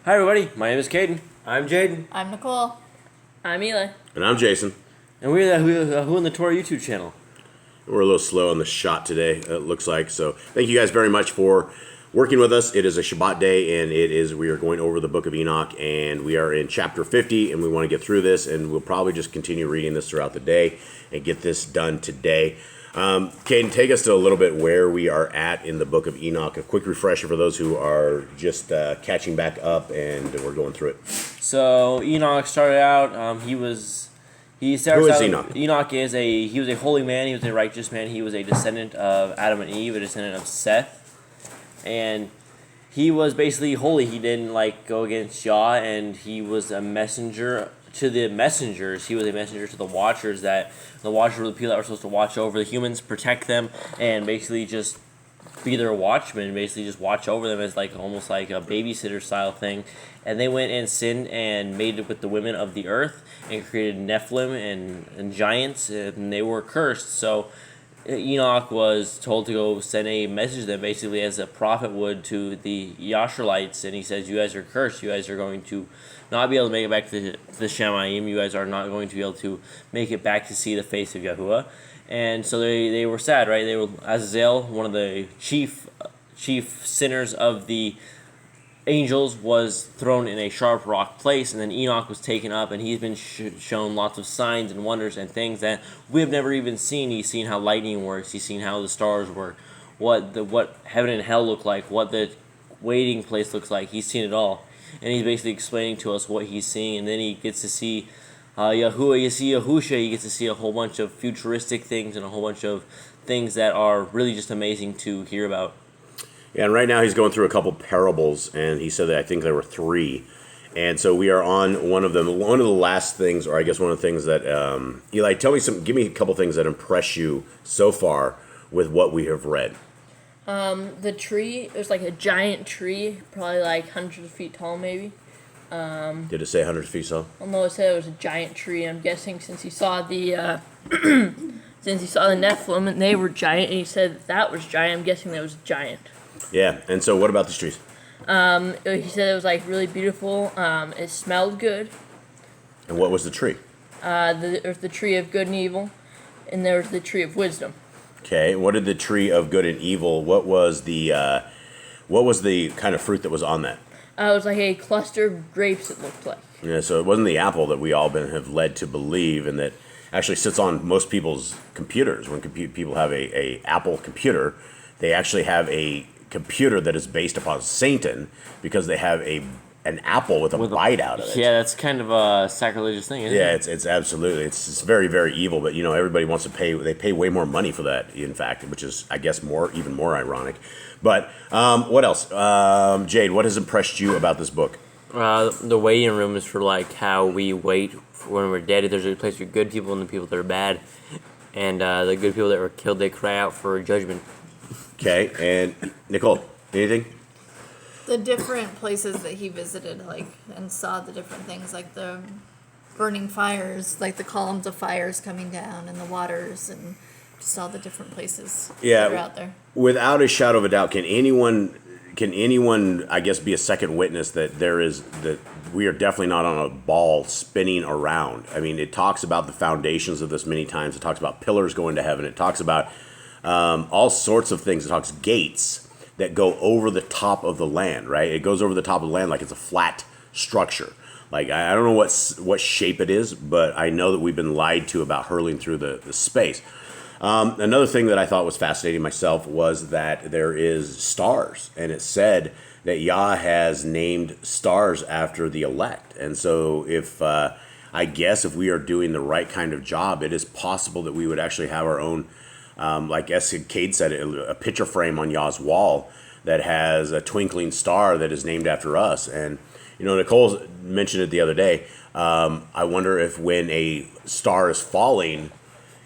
Hi everybody, my name is Caden. I'm Jaden. I'm Nicole. I'm Eli. And I'm Jason. And we're the Who in the Torah YouTube channel. We're a little slow on the shot today, it looks like. So thank you guys very much for working with us. It is a Shabbat day, and we are going over the book of Enoch, and we are in chapter 50, and we want to get through this, and we'll probably just continue reading this throughout the day and get this done today. Caden, take us to a little bit where we are at in the book of Enoch. A quick refresher for those who are just catching back up, and we're going through it. So Enoch started out. Who is Enoch? Enoch was a holy man. He was a righteous man. He was a descendant of Adam and Eve, a descendant of Seth, and he was basically holy. He didn't go against Yah, and he was a messenger to the messengers. He was a messenger to the watchers. That the watchers were the people that were supposed to watch over the humans, protect them, and basically just be their watchmen. Basically, just watch over them as almost like a babysitter style thing. And they went and sinned and mated with the women of the earth and created Nephilim and giants, and they were cursed. So Enoch was told to go send a message to them, basically as a prophet would to the Yasharites, and he says, "You guys are cursed. You guys are going to not be able to make it back to the Shamayim. You guys are not going to be able to make it back to see the face of Yahuwah." And so they were sad, right? They were Azazel, one of the chief sinners of the angels, was thrown in a sharp rock place, and then Enoch was taken up, and he's been shown lots of signs and wonders and things that we have never even seen. He's seen how lightning works. He's seen how the stars work, what heaven and hell look like, what the waiting place looks like. He's seen it all, and he's basically explaining to us what he's seeing. And then he gets to see Yahuwah, you see Yahusha, he gets to see a whole bunch of futuristic things and a whole bunch of things that are really just amazing to hear about. Yeah, and right now he's going through a couple parables, and he said that I think there were 3. And so we are on one of them. One of the last things, or I guess one of the things that, Eli, give me a couple things that impress you so far with what we have read. The tree, it was like a giant tree, probably hundreds of feet tall maybe. Did it say 100 feet tall? Well, no, it said it was a giant tree. I'm guessing since he saw the Nephilim and they were giant, and he said that was giant, I'm guessing that was giant. Yeah, and so what about these trees? He said it was really beautiful. It smelled good. And what was the tree? There was the tree of good and evil, and there was the tree of wisdom. Okay, what did the tree of good and evil? What was the kind of fruit that was on that? It was like a cluster of grapes. It looked like. Yeah, so it wasn't the apple that we all have led to believe, and that actually sits on most people's computers. When people have a Apple computer, they actually have a computer that is based upon Satan because they have an apple with a bite out of it. Yeah, that's kind of a sacrilegious thing, isn't it? Yeah, it's absolutely. It's very, very evil, but everybody wants to pay. They pay way more money for that, in fact, which is, I guess, even more ironic. But what else? Jade, what has impressed you about this book? The waiting room is for how we wait for when we're dead. There's a place for good people and the people that are bad. And the good people that were killed, they cry out for judgment. Okay, and Nicole, anything? The different places that he visited, and saw the different things, the burning fires, the columns of fires coming down, and the waters, and just all the different places that are out there. Without a shadow of a doubt, can anyone, I guess, be a second witness that we are definitely not on a ball spinning around? I mean, it talks about the foundations of this many times. It talks about pillars going to heaven. It talks about all sorts of things. It talks gates that go over the top of the land, right? It goes over the top of the land like it's a flat structure. I don't know what shape it is, but I know that we've been lied to about hurling through the space. Another thing that I thought was fascinating myself was that there is stars, and it said that Yah has named stars after the elect. And so I guess if we are doing the right kind of job, it is possible that we would actually have our own, as Cade said, a picture frame on Yah's wall that has a twinkling star that is named after us. And, Nicole mentioned it the other day. I wonder if when a star is falling,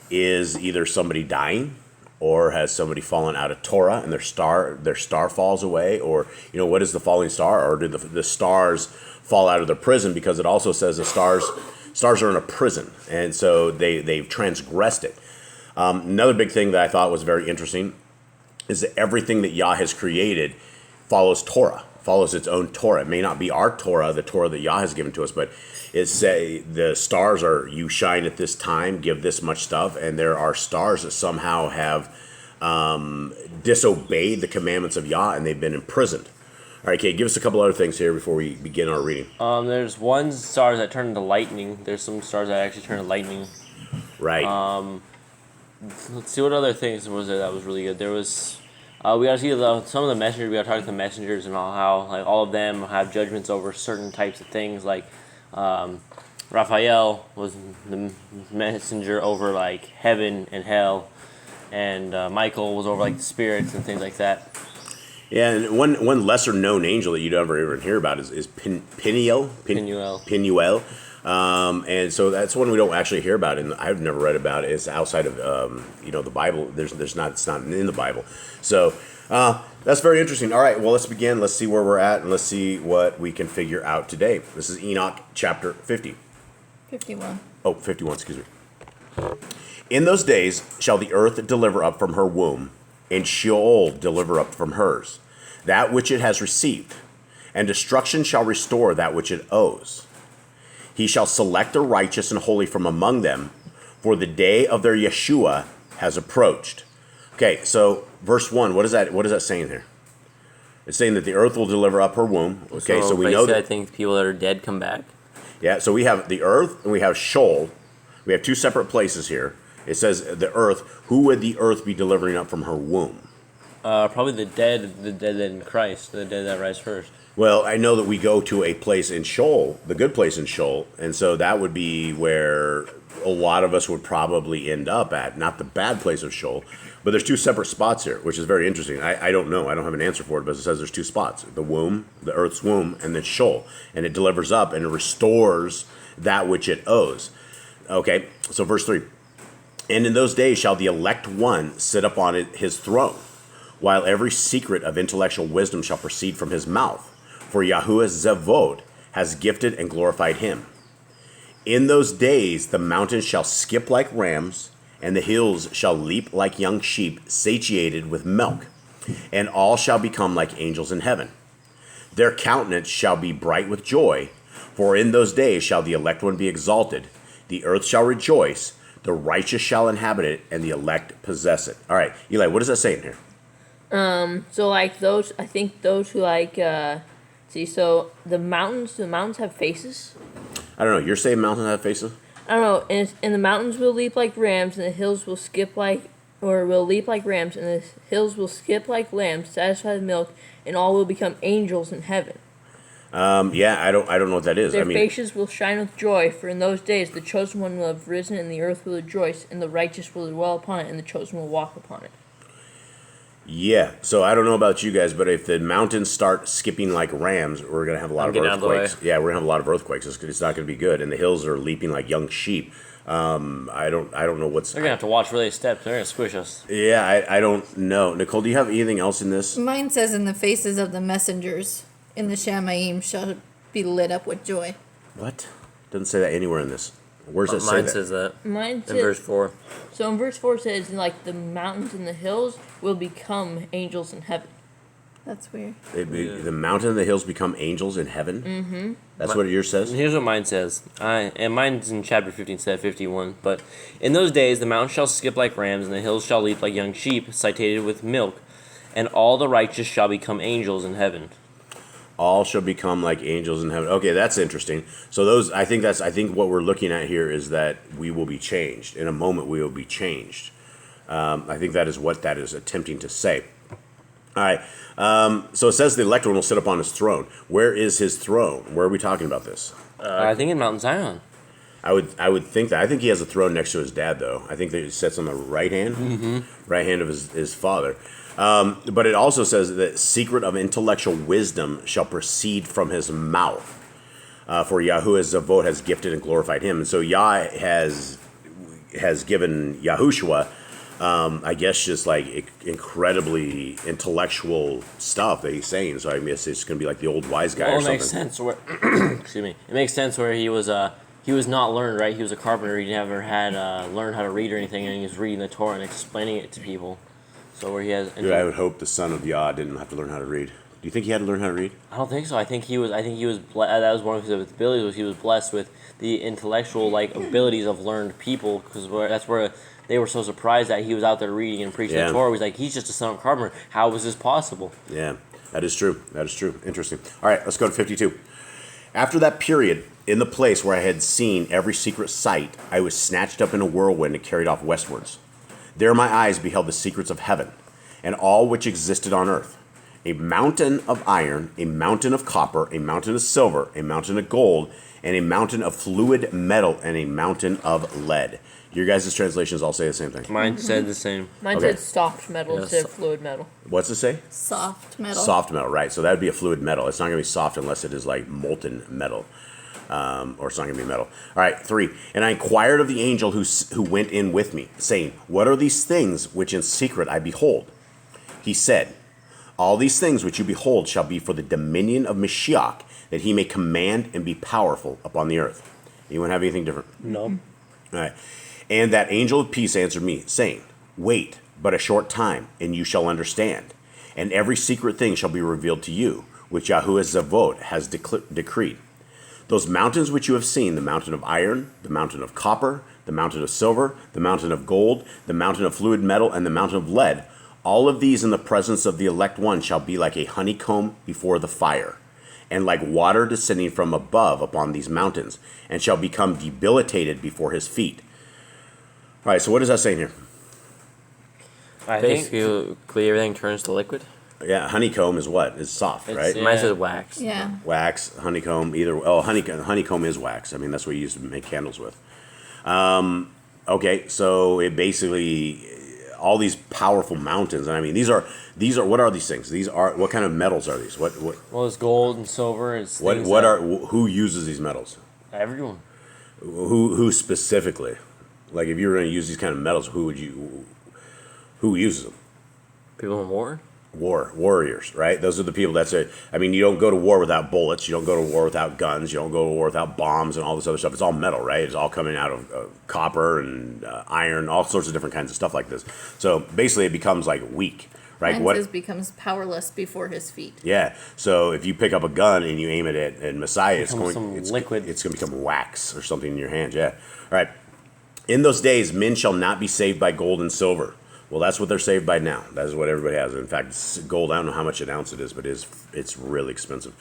is either somebody dying, or has somebody fallen out of Torah and their star falls away, or what is the falling star, or did the stars fall out of their prison? Because it also says the stars are in a prison, and so they've transgressed it. Another big thing that I thought was very interesting is that everything that Yah has created follows Torah. follows its own Torah. It may not be our Torah, the Torah that Yah has given to us, but it say the stars are, you shine at this time, give this much stuff, and there are stars that somehow have disobeyed the commandments of Yah, and they've been imprisoned. All right, Kate, give us a couple other things here before we begin our reading. There's one stars that turn into lightning. There's some stars that actually turn to lightning. Right. Let's see what other things was there that was really good. There was, we got to see some of the messengers. We got to talk to the messengers and how like all of them have judgments over certain types of things. Like Raphael was the messenger over like heaven and hell, and Michael was over like the spirits and things like that. Yeah, and one lesser known angel that you'd ever even hear about is Peniel. Penuel. And so that's one we don't actually hear about, and I've never read about it. It's outside of the Bible. It's not in the Bible. So that's very interesting. All right, well, let's begin. Let's see where we're at, and let's see what we can figure out today. This is Enoch chapter 50. 51. Oh, 51, excuse me. In those days shall the earth deliver up from her womb, and Sheol deliver up from hers, that which it has received, and destruction shall restore that which it owes. He shall select the righteous and holy from among them, for the day of their Yeshua has approached. Okay, so verse 1, what is that saying here? It's saying that the earth will deliver up her womb. Okay, so we know that. I think people that are dead come back. Yeah, so we have the earth and we have Sheol. We have two separate places here. It says the earth. Who would the earth be delivering up from her womb? Probably the dead in Christ, the dead that rise first. Well, I know that we go to a place in Sheol, the good place in Sheol, and so that would be where a lot of us would probably end up at, not the bad place of Sheol. But there's two separate spots here, which is very interesting. I don't know. I don't have an answer for it, but it says there's two spots. The womb, the earth's womb, and then Sheol. And it delivers up and it restores that which it owes. Okay, so verse 3. And in those days shall the elect one sit upon his throne, while every secret of intellectual wisdom shall proceed from his mouth. For Yahuwah Zevod has gifted and glorified him. In those days the mountains shall skip like rams, and the hills shall leap like young sheep satiated with milk, and all shall become like angels in heaven. Their countenance shall be bright with joy, for in those days shall the elect one be exalted. The earth shall rejoice, the righteous shall inhabit it, and the elect possess it. All right, Eli, what does that say in here? So like those, I think those who like, so the mountains have faces. I don't know. You're saying mountains have faces? I don't know, and the mountains will leap like rams, and the hills will skip like, or will leap like rams, and the hills will skip like lambs, satisfied with milk, and all will become angels in heaven. Yeah, I don't know what that is. Their faces will shine with joy, for in those days the chosen one will have risen, and the earth will rejoice, and the righteous will dwell upon it, and the chosen will walk upon it. Yeah, so I don't know about you guys, but if the mountains start skipping like rams, we're going to have a lot of earthquakes. Yeah, we're going to have a lot of earthquakes. It's not going to be good. And the hills are leaping like young sheep. I don't know what's... They're going to have to watch where they step. They're going to squish us. Yeah, I don't know. Nicole, do you have anything else in this? Mine says, in the faces of the messengers in the Shamayim shall be lit up with joy. What? Doesn't say that anywhere in this. Where's it say Mine that? says that. Mine In verse 4. So in verse 4 it says, like, the mountains and the hills will become angels in heaven. That's weird. The mountain and the hills become angels in heaven? Mm-hmm. That's what yours says? Here's what mine says. And mine's in chapter 15 instead of 51. But in those days the mountains shall skip like rams, and the hills shall leap like young sheep, satiated with milk, and all the righteous shall become angels in heaven. All shall become like angels in heaven. Okay, that's interesting. So I think what we're looking at here is that we will be changed. In a moment we will be changed. I think that is what that is attempting to say. All right. So it says the elect one will sit upon his throne. Where is his throne? Where are we talking about this? I think in Mount Zion. I would think that. I think he has a throne next to his dad, though. I think that he sits on the right hand, right hand of his father. But it also says that secret of intellectual wisdom shall proceed from his mouth. For Yahuwah Zavot has gifted and glorified him. And so Yah has given Yahushua, I guess, just like incredibly intellectual stuff that he's saying. So I guess it's going to be like the old wise guy or something. It makes sense. Excuse me. It makes sense where he was not learned, right? He was a carpenter. He never had learned how to read or anything, and he was reading the Torah and explaining it to people. So where he has... Dude, I would hope the son of Yah didn't have to learn how to read. you think he had to learn how to read? I don't think so. I think he was. That was one of his abilities. Was he was blessed with the intellectual abilities of learned people, because that's where they were so surprised that he was out there reading and preaching the Torah. He's like, he's just a son of a carpenter. How was this possible? Yeah, that is true. That is true. Interesting. All right, let's go to 52. After that period, in the place where I had seen every secret sight, I was snatched up in a whirlwind and carried off westwards. There my eyes beheld the secrets of heaven, and all which existed on earth. A mountain of iron, a mountain of copper, a mountain of silver, a mountain of gold, and a mountain of fluid metal, and a mountain of lead. Your guys' translations all say the same thing. Mine said the same. Mine said soft metal instead of fluid metal. What's it say? Soft metal. Soft metal, right. So that would be a fluid metal. It's not going to be soft unless it is like molten metal. Or it's not going to be metal. All right, 3. And I inquired of the angel who went in with me, saying, what are these things which in secret I behold? He said, all these things which you behold shall be for the dominion of Mashiach, that he may command and be powerful upon the earth. Anyone have anything different? No. All right. And that angel of peace answered me, saying, wait but a short time, and you shall understand. And every secret thing shall be revealed to you, which Yahuwah Zavot has decreed. Those mountains which you have seen, the mountain of iron, the mountain of copper, the mountain of silver, the mountain of gold, the mountain of fluid metal, and the mountain of lead, all of these in the presence of the elect one shall be like a honeycomb before the fire, and like water descending from above upon these mountains, and shall become debilitated before his feet. All right, so what is that saying here? Basically, everything turns to liquid. Yeah, honeycomb is what? It's soft, right? Yeah. Mine says wax. Yeah. Wax, honeycomb, either. Oh, honeycomb is wax. I mean, that's what you use to make candles with. Okay, so it basically all these powerful mountains. And I mean, these are what are these things? These are what kind of metals are these? What? Well, it's gold and silver. It's who uses these metals? Everyone. Who specifically? Like, if you were going to use these kind of metals, who uses them? People in war? Warriors, right? Those are the people that say, I mean, you don't go to war without bullets. You don't go to war without guns. You don't go to war without bombs and all this other stuff. It's all metal, right? It's all coming out of copper and iron, all sorts of different kinds of stuff like this. So basically it becomes like weak, right? Mine becomes powerless before his feet. Yeah. So if you pick up a gun and you aim it at Messiah, it's going to become wax or something in your hand. Yeah. All right. In those days, men shall not be saved by gold and silver. Well, that's what they're saved by now. That is what everybody has. In fact, gold, I don't know how much an ounce it is, but it's really expensive.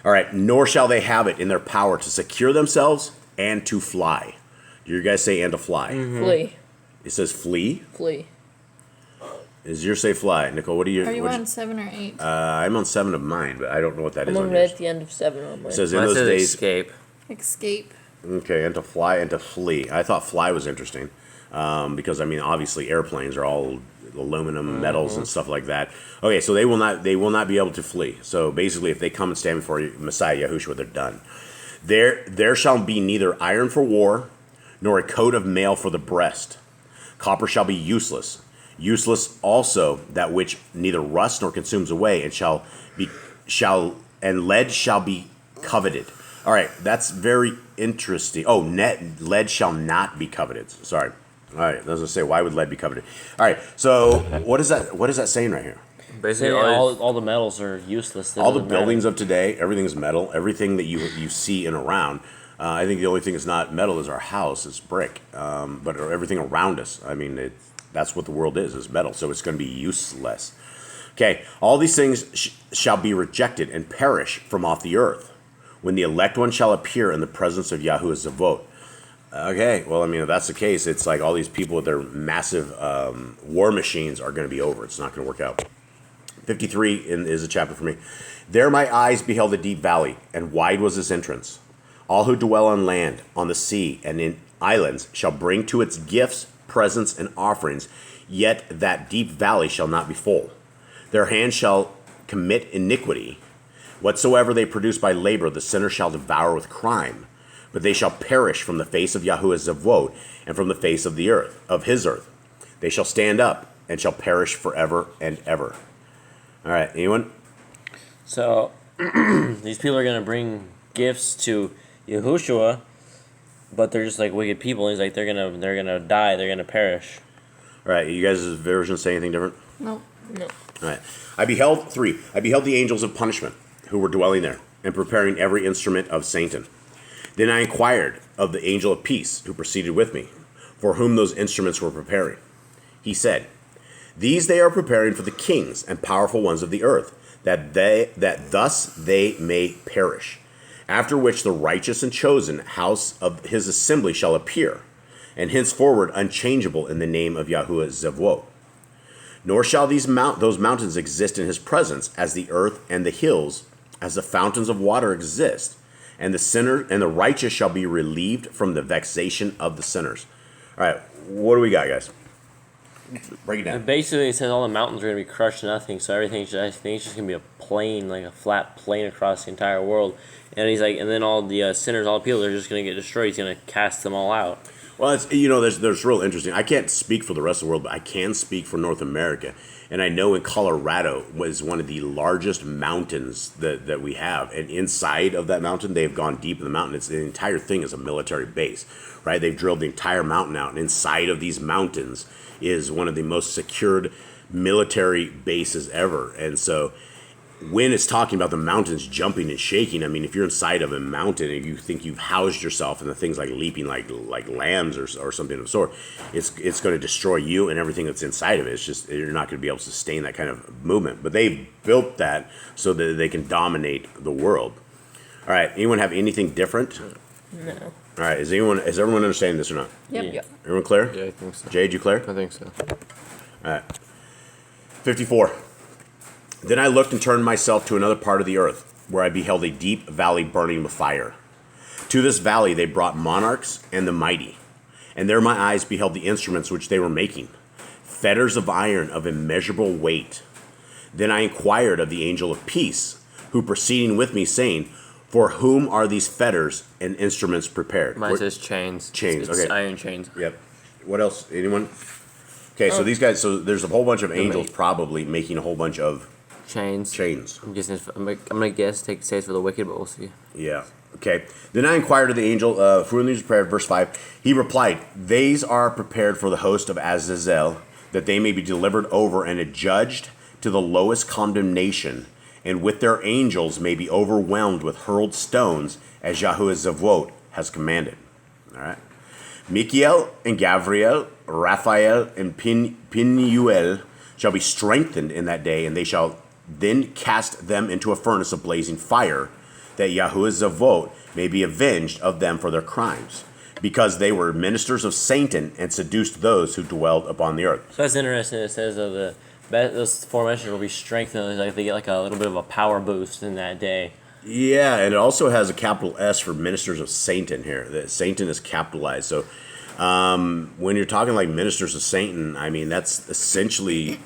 All right. Nor shall they have it in their power to secure themselves and to fly. Do you guys say and to fly? Mm-hmm. Flee. It says flee? Flee. Is yours say fly? Nicole, what are you? Are you on 7 or 8? I'm on 7 of mine, but I don't know what that is I'm on right yours. at the end of 7 on mine. It says in Mine those says days. escape. Escape. Okay, and to fly and to flee. I thought fly was interesting because I mean, obviously, airplanes are all aluminum, metals, and stuff like that. Okay, so they will not be able to flee. So basically, if they come and stand before Messiah Yahushua, they're done. There shall be neither iron for war, nor a coat of mail for the breast. Copper shall be useless. Useless also that which neither rusts nor consumes away, and lead shall be coveted. All right, that's very interesting. Oh, lead shall not be coveted. Sorry. All right, doesn't say why would lead be coveted. All right, so what is that? What is that saying right here? Basically, all the metals are useless. All the buildings of today, everything is metal. Everything that you see in around. I think the only thing that's not metal is our house. It's brick. But everything around us, I mean, that's what the world is metal. So it's going to be useless. Okay, all these things shall be rejected and perish from off the earth, when the elect one shall appear in the presence of Yahuwah Zavot. Okay, well, I mean, if that's the case, it's like all these people with their massive war machines are going to be over. It's not going to work out. 53 is a chapter for me. There my eyes beheld a deep valley, and wide was its entrance. All who dwell on land, on the sea, and in islands shall bring to its gifts, presents, and offerings, yet that deep valley shall not be full. Their hands shall commit iniquity. Whatsoever they produce by labor, the sinner shall devour with crime. But they shall perish from the face of Yahuwah Zavot, and from the face of the earth, of his earth. They shall stand up, and shall perish forever and ever. All right, anyone? So, these people are going to bring gifts to Yahushua, but they're just like wicked people. He's like, they're gonna die, they're gonna perish. All right, you guys' version say anything different? Nope. No. All right. I beheld the angels of punishment who were dwelling there and preparing every instrument of Satan. Then I inquired of the angel of peace who proceeded with me, for whom those instruments were preparing. He said, "These they are preparing for the kings and powerful ones of the earth, that thus they may perish. After which the righteous and chosen house of his assembly shall appear, and henceforward unchangeable in the name of Yahuwah Zevwot. Nor shall those mountains exist in his presence, as the earth and the hills, as the fountains of water exist. And the sinner and the righteous shall be relieved from the vexation of the sinners." All right, what do we got, guys? Break it down. And basically, it says all the mountains are going to be crushed to nothing, so everything's just, I think it's just going to be a plain, like a flat plain across the entire world. And he's like, and then all the sinners, all the people, they're just going to get destroyed. He's going to cast them all out. Well, it's, there's real interesting. I can't speak for the rest of the world, but I can speak for North America. And I know in Colorado was one of the largest mountains that we have. And inside of that mountain, they've gone deep in the mountain. The entire thing is a military base, right? They've drilled the entire mountain out. And inside of these mountains is one of the most secured military bases ever. And so when it's talking about the mountains jumping and shaking, I mean, if you're inside of a mountain and you think you've housed yourself in the things like leaping like lambs or something of the sort, it's going to destroy you and everything that's inside of it. It's just, you're not going to be able to sustain that kind of movement. But they've built that so that they can dominate the world. All right, anyone have anything different? No. All right, is everyone understanding this or not? Yep. Yeah. Everyone clear? Yeah, I think so. Jade, you clear? I think so. All right. 54. Then I looked and turned myself to another part of the earth, where I beheld a deep valley burning with fire. To this valley they brought monarchs and the mighty, and there my eyes beheld the instruments which they were making, fetters of iron of immeasurable weight. Then I inquired of the angel of peace, who proceeding with me, saying, "For whom are these fetters and instruments prepared?" Mine says chains. Chains, It's okay. iron chains. Yep. What else? Anyone? Okay, so these guys, so there's a whole bunch of angels probably making a whole bunch of Chains. chains. I'm guessing. I'm gonna guess take says for the wicked, but we'll see. Yeah. Okay. Then I inquired of the angel, for whom these are prepared, verse 5. He replied, "These are prepared for the host of Azazel, that they may be delivered over and adjudged to the lowest condemnation, and with their angels may be overwhelmed with hurled stones, as Yahuwah Zevwot has commanded." All right. Michael and Gabriel, Raphael and Pinuel shall be strengthened in that day, and they shall then cast them into a furnace of blazing fire, that Yahuwah Zevwot may be avenged of them for their crimes, because they were ministers of Satan and seduced those who dwelled upon the earth. So that's interesting. It says that those forementioned will be strengthened. Like they get like a little bit of a power boost in that day. Yeah, and it also has a capital S for ministers of Satan here. That Satan is capitalized. So when you're talking like ministers of Satan, I mean that's essentially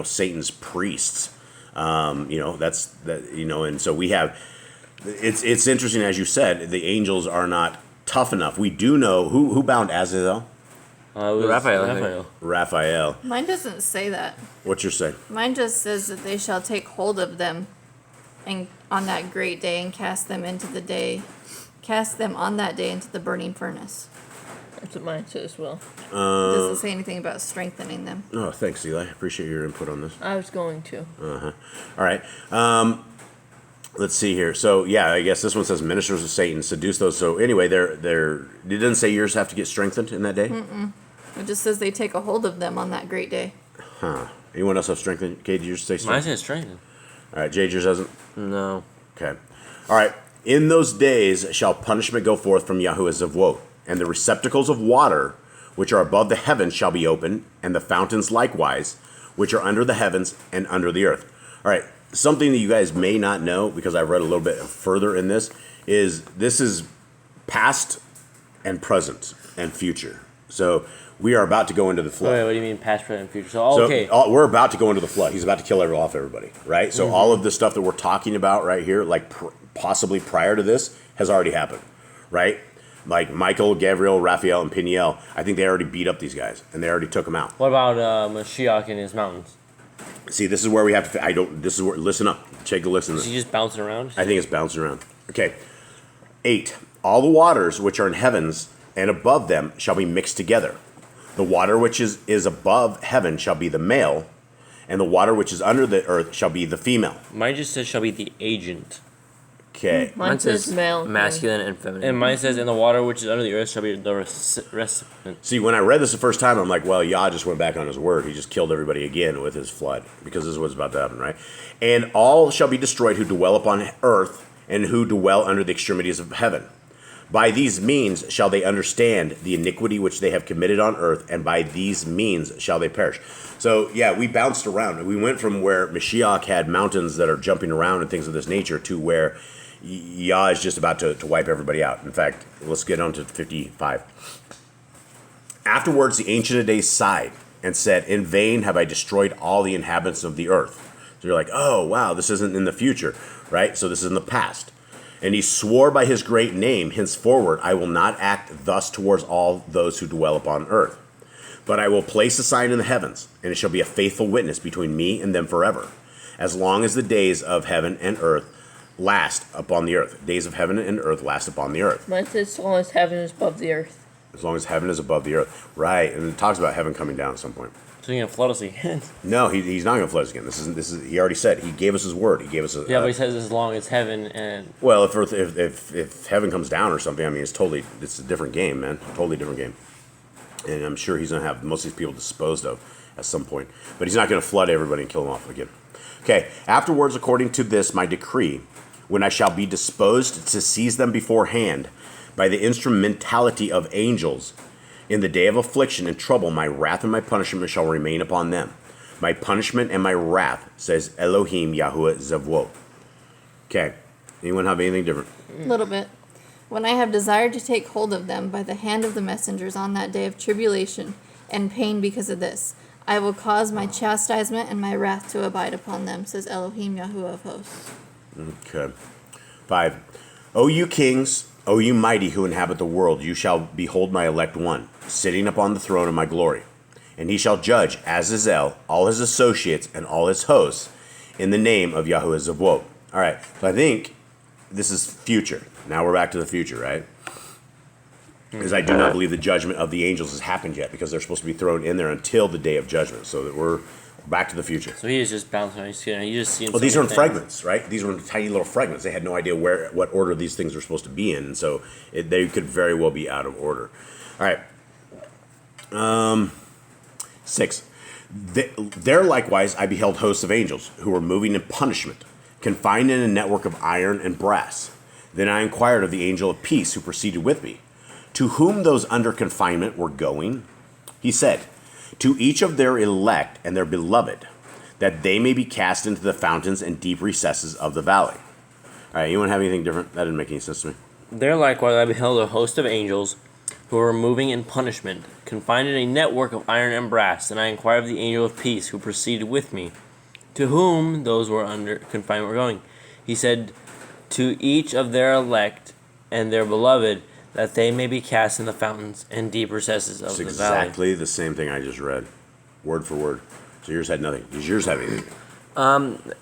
Satan's priests. That's that. And so we have. It's interesting, as you said, the angels are not tough enough. We do know who bound Azazel. Raphael. Raphael. Mine doesn't say that. What's your say? Mine just says that they shall take hold of them, and on that great day, and cast them on that day into the burning furnace. That's what mine says as well. It doesn't say anything about strengthening them. Oh, thanks, Eli. Appreciate your input on this. I was going to. All right. Let's see here. So yeah, I guess this one says ministers of Satan seduce those. So anyway, they're. It doesn't say yours have to get strengthened in that day. It just says they take a hold of them on that great day. Huh. Anyone else have strengthened? Kate, did yours say Mine strengthened? says strengthened. All right, Jade, yours doesn't. No. Okay. All right. In those days shall punishment go forth from Yahuwah Zevwot, and the receptacles of water which are above the heavens shall be opened, and the fountains likewise, which are under the heavens and under the earth. All right. Something that you guys may not know, because I read a little bit further in this is past and present and future. So we are about to go into the flood. Wait, what do you mean past, present, and future? So, okay. We're about to go into the flood. He's about to kill off everybody, right? So all of the stuff that we're talking about right here, like possibly prior to this, has already happened, right? Like Michael, Gabriel, Raphael, and Peniel, I think they already beat up these guys, and they already took them out. What about Mashiach in his mountains? See, this is where we have to. This is where. Listen up. Take a listen. Is he just bouncing around? I think it's bouncing around. Okay. 8. All the waters which are in heavens and above them shall be mixed together. The water which is above heaven shall be the male, And the water which is under the earth shall be the female. Mine just says shall be the agent. Okay. Mine says male. Masculine and feminine. And mine says, and the water which is under the earth shall be the recipient. See, when I read this the first time, I'm like, well, Yah just went back on his word. He just killed everybody again with his flood, because this is what's about to happen, right? And all shall be destroyed who dwell upon earth and who dwell under the extremities of heaven. By these means shall they understand the iniquity which they have committed on earth, and by these means shall they perish. So, yeah, we bounced around. We went from where Mashiach had mountains that are jumping around and things of this nature to where Yah is just about to wipe everybody out. In fact, let's get on to 55. Afterwards, the Ancient of Days sighed and said, in vain have I destroyed all the inhabitants of the earth. So you're like, oh, wow, this isn't in the future, right? So this is in the past. And he swore by his great name, henceforward I will not act thus towards all those who dwell upon earth. But I will place a sign in the heavens, and it shall be a faithful witness between me and them forever, as long as the days of heaven and earth last upon the earth. Days of heaven and earth last upon the earth. Mine says as long as heaven is above the earth. As long as heaven is above the earth. Right, and it talks about heaven coming down at some point. So you're gonna flood us again? No, he's not going to flood us again. This is. He already said. He gave us his word. He gave us a... Yeah, but he says as long as heaven and... Well, if heaven comes down or something, I mean, it's a different game, man. Totally different game. And I'm sure he's going to have most of these people disposed of at some point. But he's not going to flood everybody and kill them off again. Okay, afterwards, according to this, my decree, when I shall be disposed to seize them beforehand by the instrumentality of angels, in the day of affliction and trouble, my wrath and my punishment shall remain upon them. My punishment and my wrath, says Elohim Yahuwah Zevwot. Okay, anyone have anything different? A little bit. When I have desired to take hold of them by the hand of the messengers on that day of tribulation and pain because of this, I will cause my chastisement and my wrath to abide upon them, says Elohim Yahuwah of hosts. Okay. 5. O you kings, O you mighty who inhabit the world, you shall behold my elect one, sitting upon the throne of my glory. And he shall judge Azazel, all his associates, and all his hosts, in the name of Yahuwah Zevwot. All right, so I think this is future. Now we're back to the future, right? Because I do not believe the judgment of the angels has happened yet, because they're supposed to be thrown in there until the day of judgment. So that we're back to the future. So he is just bouncing on. He's just seeing. Well, these are in fragments, right? These were in tiny little fragments. They had no idea what order these things were supposed to be in, and so they could very well be out of order. All right. 6. There likewise I beheld hosts of angels who were moving in punishment, confined in a network of iron and brass. Then I inquired of the angel of peace who proceeded with me, to whom those under confinement were going. He said, to each of their elect and their beloved, that they may be cast into the fountains and deep recesses of the valley. All right, anyone have anything different? That didn't make any sense to me. There likewise I beheld a host of angels who were moving in punishment, confined in a network of iron and brass. And I inquired of the angel of peace who proceeded with me, to whom those were under confinement were going. He said, to each of their elect and their beloved, that they may be cast in the fountains and deep recesses of the valley. It's exactly the same thing I just read, word for word. So yours had nothing. Does yours have anything?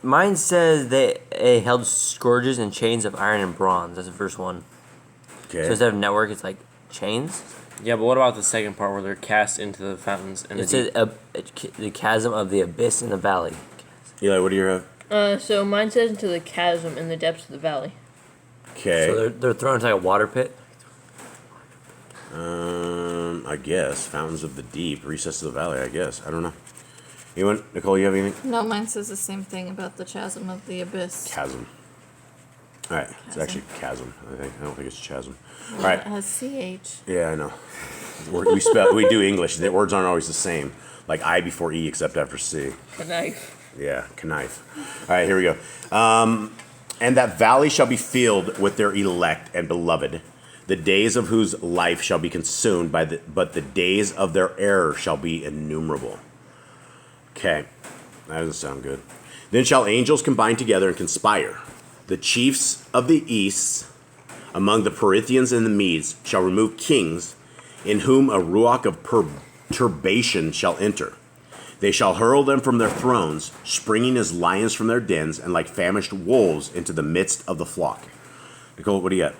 Mine says they held scourges and chains of iron and bronze. That's the first one. Okay. So instead of network, it's like chains. Yeah, but what about the second part where they're cast into the fountains and It says the chasm of the abyss in the valley. Eli, what do you have? So mine says into the chasm in the depths of the valley. Okay. So they're thrown into like a water pit. I guess fountains of the deep, recesses of the valley. I guess I don't know. Anyone, Nicole, you have anything? No, mine says the same thing about the chasm of the abyss. Chasm. All right, it's Chasm. actually chasm. I don't think it's chasm. All Well, right. It has CH. Yeah, I know. We do English. The words aren't always the same. Like I before E, except after C. A knife. Yeah, knife. All right, here we go. And that valley shall be filled with their elect and beloved, the days of whose life shall be consumed but the days of their error shall be innumerable. Okay, that doesn't sound good. Then shall angels combine together and conspire. The chiefs of the east among the Perithians and the Medes shall remove kings, in whom a ruach of perturbation shall enter. They shall hurl them from their thrones, springing as lions from their dens, and like famished wolves into the midst of the flock. Nicole, what do you got?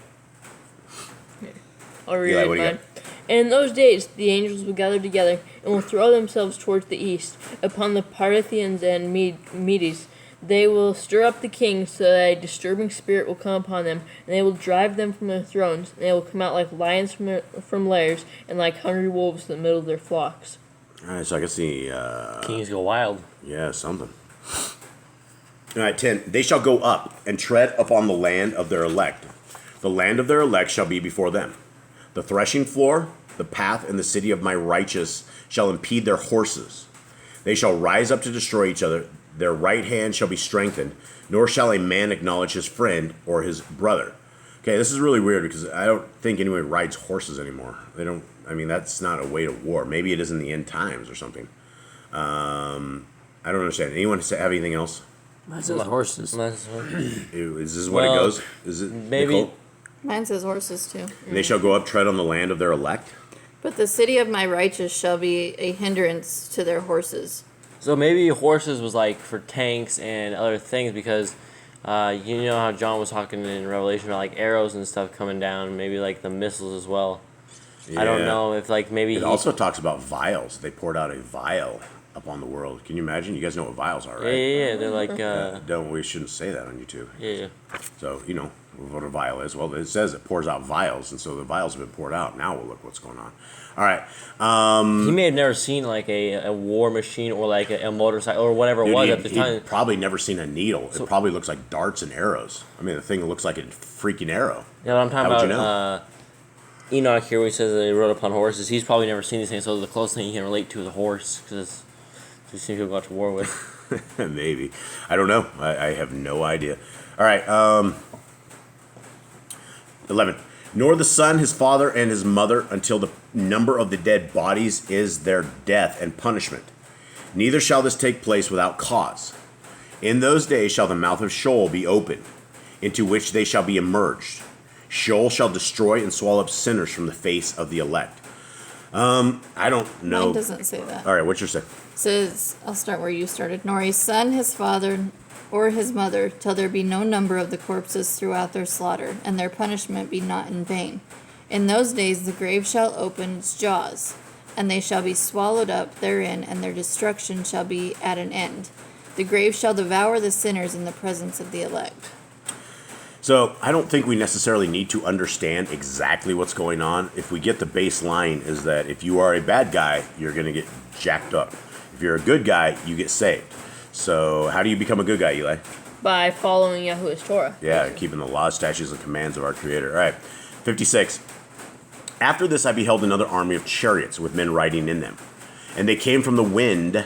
I'll read Eli, it, what do you man. And in those days the angels will gather together, and will throw themselves towards the east, upon the Parthians and Medes. They will stir up the kings, so that a disturbing spirit will come upon them, and they will drive them from their thrones, and they will come out like lions from lairs, and like hungry wolves in the middle of their flocks. All right, so I guess the Kings go wild. yeah, something. All right, 10. They shall go up and tread upon the land of their elect. The land of their elect shall be before them. The threshing floor, the path, and the city of my righteous shall impede their horses. They shall rise up to destroy each other. Their right hand shall be strengthened, nor shall a man acknowledge his friend or his brother. Okay, this is really weird because I don't think anyone rides horses anymore. They don't. I mean, that's not a way to war. Maybe it is in the end times or something. I don't understand. Anyone have anything else? Mine says horses. Is this what it goes? Is it maybe? Nicole? Mine says horses too. And they shall go up, tread on the land of their elect. But the city of my righteous shall be a hindrance to their horses. So maybe horses was like for tanks and other things because you know how John was talking in Revelation about like arrows and stuff coming down, maybe like the missiles as well. Yeah. I don't know if like maybe It also talks about vials. They poured out a vial upon the world. Can you imagine? You guys know what vials are, right? yeah, they're like We shouldn't say that on YouTube. yeah. So, you know what a vial is. Well, it says it pours out vials, and so the vials have been poured out. Now we'll look what's going on. All right. He may have never seen like a war machine or like a motorcycle or whatever it Dude, was at the time. he'd probably never seen a needle. It probably looks like darts and arrows. I mean, the thing looks like a freaking arrow. You know what I'm talking How about? would you know? Enoch here, where he says that he rode upon horses. He's probably never seen these things, so the closest thing he can relate to is a horse, because we've seen people go to war with. Maybe. I don't know. I have no idea. All right. 11. Nor the son, his father, and his mother, until the number of the dead bodies is their death and punishment. Neither shall this take place without cause. In those days shall the mouth of Sheol be opened, into which they shall be immerged. Sheol shall destroy and swallow up sinners from the face of the elect. I don't know. Mine doesn't say that. All right, what's your say? It says, I'll start where you started. Nor a son, his father, or his mother, till there be no number of the corpses throughout their slaughter, and their punishment be not in vain. In those days the grave shall open its jaws, and they shall be swallowed up therein, and their destruction shall be at an end. The grave shall devour the sinners in the presence of the elect. So I don't think we necessarily need to understand exactly what's going on. If we get the baseline is that if you are a bad guy, you're going to get jacked up. If you're a good guy, you get saved. So how do you become a good guy, Eli? By following Yahuwah's Torah. Yeah, keeping the laws, statutes, and commands of our Creator. All right, 56. After this I beheld another army of chariots with men riding in them. And they came from the wind.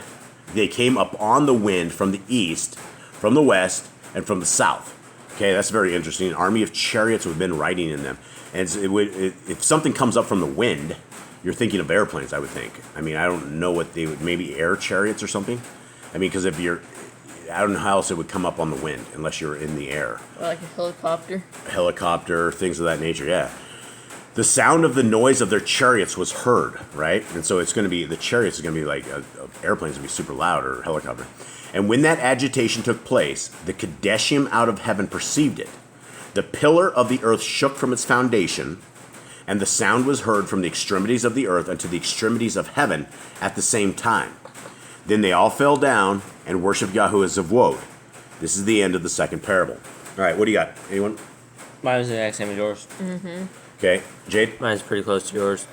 They came up on the wind from the east, from the west, and from the south. Okay, that's very interesting. An army of chariots with men riding in them. And if something comes up from the wind, you're thinking of airplanes, I would think. I mean, I don't know what they would, maybe air chariots or something. I mean, because if you're, I don't know how else it would come up on the wind unless you're in the air. Or like a helicopter. Helicopter, things of that nature, yeah. The sound of the noise of their chariots was heard, right? And so it's going to be, the chariots are going to be like, airplanes will be super loud or helicopter. And when that agitation took place, the Kadeshim out of heaven perceived it. The pillar of the earth shook from its foundation, and the sound was heard from the extremities of the earth unto the extremities of heaven at the same time. Then they all fell down and worshipped Yahuwah Zavod. This is the end of the second parable. All right, what do you got? Anyone? Mine was the exact same as yours. Okay, Jade? Mine's pretty close to yours.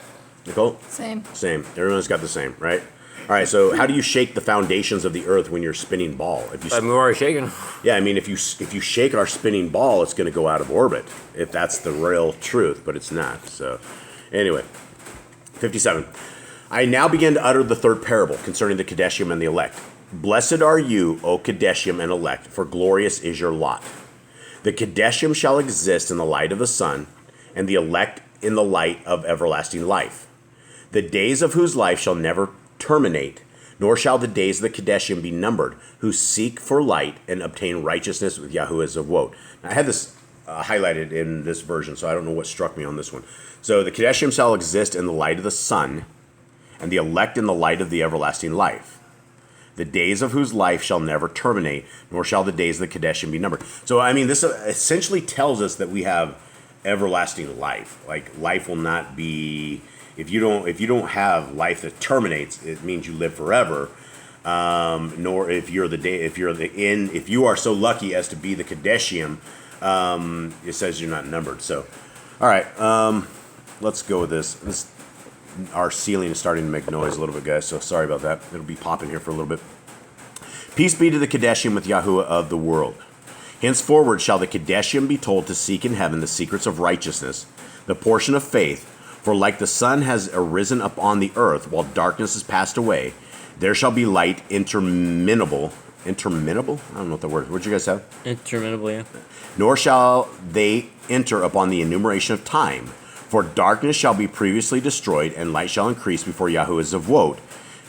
Nicole? Same. Same. Everyone's got the same, right? All right, so how do you shake the foundations of the earth when you're spinning ball? If you, We're already shaking. yeah, I mean, if you shake our spinning ball, it's going to go out of orbit. If that's the real truth, but it's not. So, anyway, 57. I now begin to utter the third parable concerning the Kadeshim and the elect. Blessed are you, O Kadeshim and elect, for glorious is your lot. The Kadeshim shall exist in the light of the sun, and the elect in the light of everlasting life. The days of whose life shall never terminate, nor shall the days of the Kadeshim be numbered, who seek for light and obtain righteousness with Yahuwah Zavod. Now, I had this highlighted in this version, so I don't know what struck me on this one. So the Kadeshim shall exist in the light of the sun, and the elect in the light of the everlasting life. The days of whose life shall never terminate, nor shall the days of the Kadeshim be numbered. So, I mean, this essentially tells us that we have everlasting life. Like, life will not be... If you don't have life that terminates, it means you live forever. Nor if you are so lucky as to be the Kadeshium, it says you're not numbered. So, all right, let's go with this. Our ceiling is starting to make noise a little bit, guys. So sorry about that. It'll be popping here for a little bit. Peace be to the Kadeshium with Yahuwah of the world. Henceforward shall the Kadeshium be told to seek in heaven the secrets of righteousness, the portion of faith. For like the sun has arisen upon the earth, while darkness is passed away, there shall be light interminable. Interminable? I don't know what the word. What'd you guys have? Interminable, yeah. Nor shall they enter upon the enumeration of time. For darkness shall be previously destroyed, and light shall increase before Yahuwah Zavot.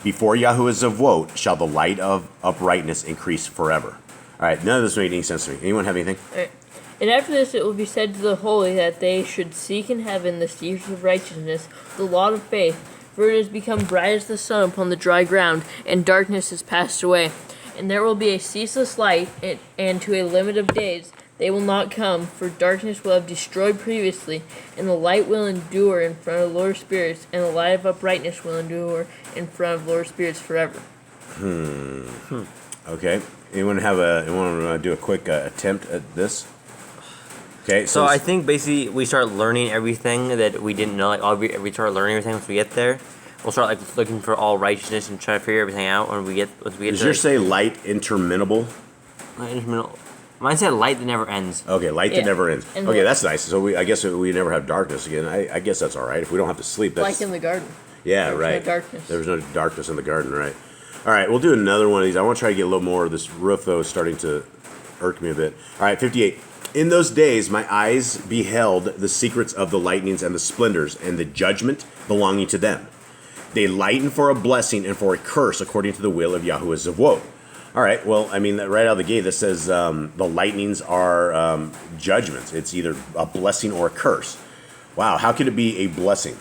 Before Yahuwah Zavot shall the light of uprightness increase forever. All right, none of this made any sense to me. Anyone have anything? All right. And after this it will be said to the holy that they should seek in heaven the secrets of righteousness, the law of faith, for it has become bright as the sun upon the dry ground, and darkness has passed away. And there will be a ceaseless light, and to a limit of days they will not come, for darkness will have destroyed previously, and the light will endure in front of Lord's spirits, and the light of uprightness will endure in front of Lord's spirits forever. Okay. Anyone want to do a quick attempt at this? Okay. So I think basically we start learning everything that we didn't know. Like we start learning everything once we get there. We'll start like looking for all righteousness and try to figure everything out once we get Does yours say light interminable? Light interminable. Mine said light that never ends. Okay, light that never ends. And Okay, that's nice. So I guess we never have darkness again. I guess that's all right. If we don't have to sleep, that's Like in the garden. yeah, There was right. no darkness. There was no darkness in the garden, right? All right, we'll do another one of these. I want to try to get a little more of this roof, though, is starting to irk me a bit. All right, 58. In those days, my eyes beheld the secrets of the lightnings and the splendors and the judgment belonging to them. They lighten for a blessing and for a curse according to the will of Yahuwah Zavot. All right, well, I mean, right out of the gate, that says the lightnings are judgments. It's either a blessing or a curse. Wow, how could it be a blessing?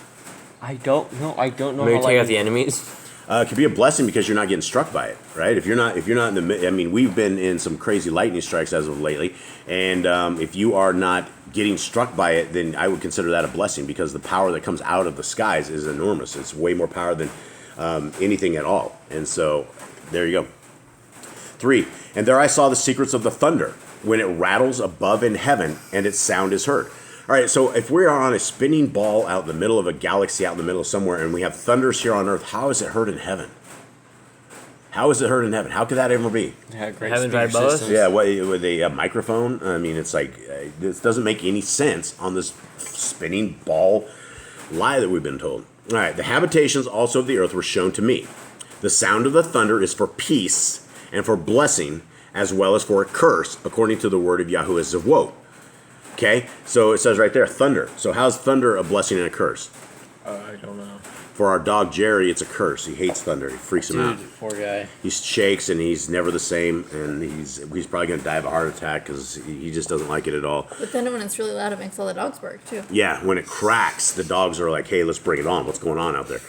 I don't know. Maybe how take out lightning- the enemies. It could be a blessing because you're not getting struck by it, right? If you're not in the, I mean, we've been in some crazy lightning strikes as of lately, and if you are not getting struck by it, then I would consider that a blessing because the power that comes out of the skies is enormous. It's way more power than anything at all, and so there you go. 3, and there I saw the secrets of the thunder when it rattles above in heaven, and its sound is heard. All right, so if we are on a spinning ball out in the middle of a galaxy, out in the middle of somewhere, and we have thunders here on Earth, how is it heard in heaven? How is it heard in heaven? How could that ever be? Yeah, great Heaven's speaker right above us? systems. Yeah, what, with a microphone? I mean, it's like, this doesn't make any sense on this spinning ball lie that we've been told. All right, the habitations also of the earth were shown to me. The sound of the thunder is for peace and for blessing, as well as for a curse, according to the word of Yahuwah Zavot. Okay, so it says right there, thunder. So how's thunder a blessing and a curse? I don't know. For our dog Jerry, it's a curse. He hates thunder. He freaks him out. Dude, poor guy. He shakes and he's never the same, and he's probably going to die of a heart attack because he just doesn't like it at all. But then when it's really loud, it makes all the dogs bark too. Yeah, when it cracks, the dogs are like, hey, let's bring it on. What's going on out there?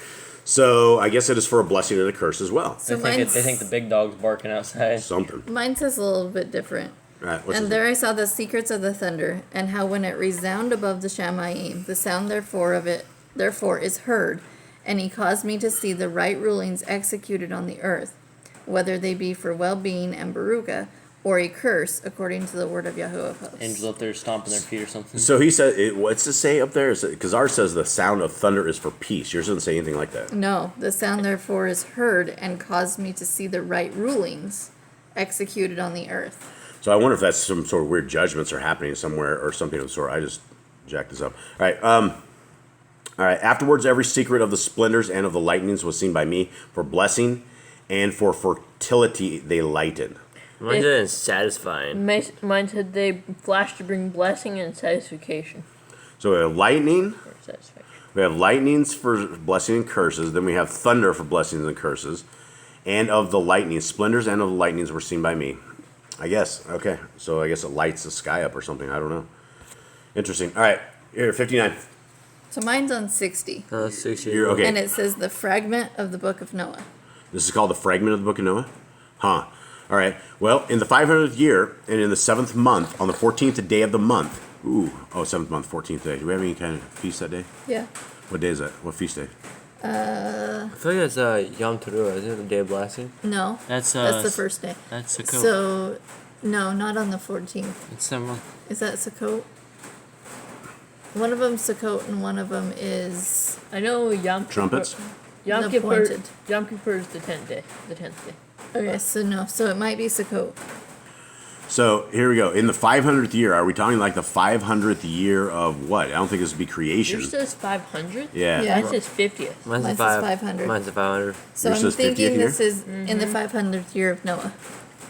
So I guess it is for a blessing and a curse as well. So They think the big dog's barking outside. Something. mine says a little bit different. All right, what's And this? there I saw the secrets of the thunder, and how when it resound above the Shamayim, the sound therefore is heard, and he caused me to see the right rulings executed on the earth, whether they be for well-being and baruka, or a curse, according to the word of Yahuwah of hosts. Angels up there stomping their feet or something. So he said, what's it say up there? Because ours says the sound of thunder is for peace. Yours doesn't say anything like that. No, the sound therefore is heard, and caused me to see the right rulings executed on the earth. So I wonder if that's some sort of weird judgments are happening somewhere or something of the sort. I just jacked this up. All right. All right. Afterwards, every secret of the splendors and of the lightnings was seen by me for blessing and for fertility they lighted. Mine said satisfying. Mine said they flash to bring blessing and satisfaction. So we have lightning. Or satisfaction. We have lightnings for blessing and curses. Then we have thunder for blessings and curses. And of the lightnings, splendors and of the lightnings were seen by me. I guess. Okay. So I guess it lights the sky up or something. I don't know. Interesting. All right. Here, 59. So mine's on 60. 6 You're, okay. And it says the fragment of the book of Noah. This is called the fragment of the book of Noah? Huh. All right. Well, in the 500th year and in the 7th month, on the 14th day of the month, 7th month, 14th day. Do we have any kind of feast that day? Yeah. What day is that? What feast day? I feel like that's Yom Teruah. Isn't it the Day of Blessing? No. That's the first day. That's Sukkot. So, no, not on the 14th. It's 7 month. Is that Sukkot? One of them's Sukkot and one of them is I know Yom Kippur. Trumpets? Yom The Kippur. appointed. Yom Kippur is the 10th day. The 10th day. okay. So no, so it might be Sukkot. So here we go. In the 500th year, are we talking like the 500th year of what? I don't think this would be creation. Yours says 500. Yeah. Yeah. Mine says 50th. Mine's Mine says 500. 500. Mine's a 500. So Yours I'm says 50th thinking year? this is in the 500th year of Noah.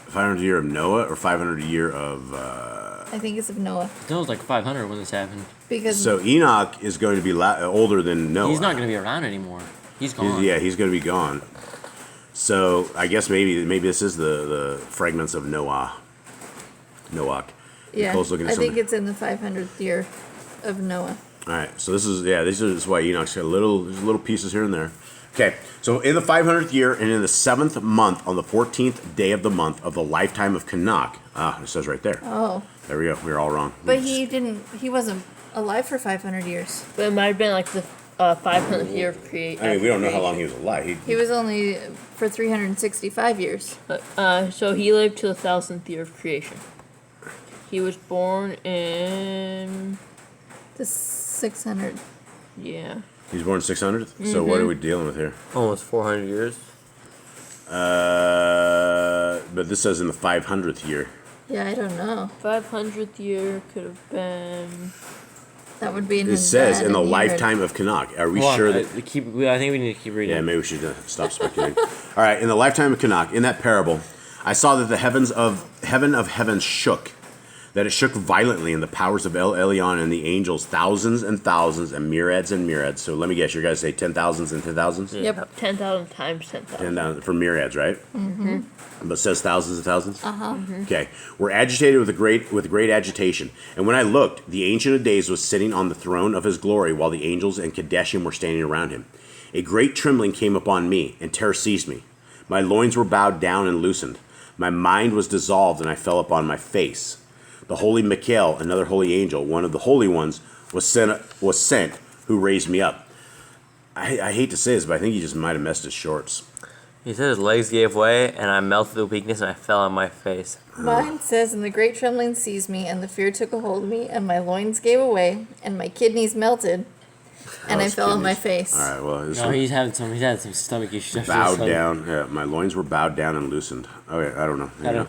500th year of Noah or 500th year of. I think it's of Noah It was like 500 when this happened. because So Enoch is going to be older than Noah. He's not going to be around anymore. He's gone. He's going to be gone. So I guess maybe this is the fragments of Noah. yeah, Nicole's looking at I think something. it's in the 500th year of Noah. All right, so this is why Enoch's got there's little pieces here and there. Okay, so in the 500th year and in the 7th month, on the 14th day of the month of the lifetime of Enoch, it says right there. Oh, There we go. We were all wrong. but he wasn't alive for 500 years. But it might have been like the 500th year of creation. I mean, we don't know how long he was alive. He was only for 365 years. So he lived to the 1000th year of creation. He was born in The 600. yeah. He's born 600th. So what are we dealing with here? Almost 400 years. But this says in the 500th year. Yeah, I don't know. 500th year could have been. That would be in It his says dad in the and Herod. lifetime of Enoch. Are we Hold on, sure that? I think we need to keep reading. Yeah, maybe we should stop speculating. All right, in the lifetime of Enoch, in that parable, I saw that the heaven of heavens shook, that it shook violently, and the powers of El Elyon and the angels, thousands and thousands and myriads and myriads. So let me guess, you guys say 10,000s and 10,000s? Yep. 10,000 times 10,000. 10,000 for myriads, right? Mm-hmm. But it says thousands and thousands? Uh-huh. Okay. We're agitated with great agitation. And when I looked, the Ancient of Days was sitting on the throne of his glory, while the angels and Kadeshim were standing around him. A great trembling came upon me, and terror seized me. My loins were bowed down and loosened. My mind was dissolved, and I fell upon my face. The holy Michael, another holy angel, one of the holy ones, was sent, who raised me up. I hate to say this, but I think he just might have messed his shorts. He said his legs gave way, and I melted with weakness, and I fell on my face. Mine says, and the great trembling seized me, and the fear took a hold of me, and my loins gave away, and my kidneys melted, and I his fell on my kidneys. face. All right, well, this No, one he's had some stomach issues. bowed down. Yeah, my loins were bowed down and loosened. Okay, I don't know. I don't.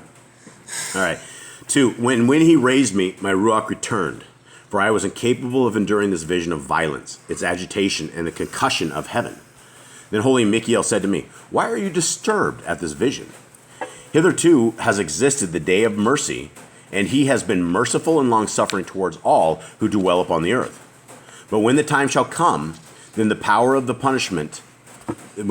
All right. 2, when he raised me, my ruach returned, for I was incapable of enduring this vision of violence, its agitation, and the concussion of heaven. Then holy Michael said to me, "Why are you disturbed at this vision? Hitherto has existed the day of mercy, and he has been merciful and long-suffering towards all who dwell upon the earth. But when the time shall come, then the punishment, and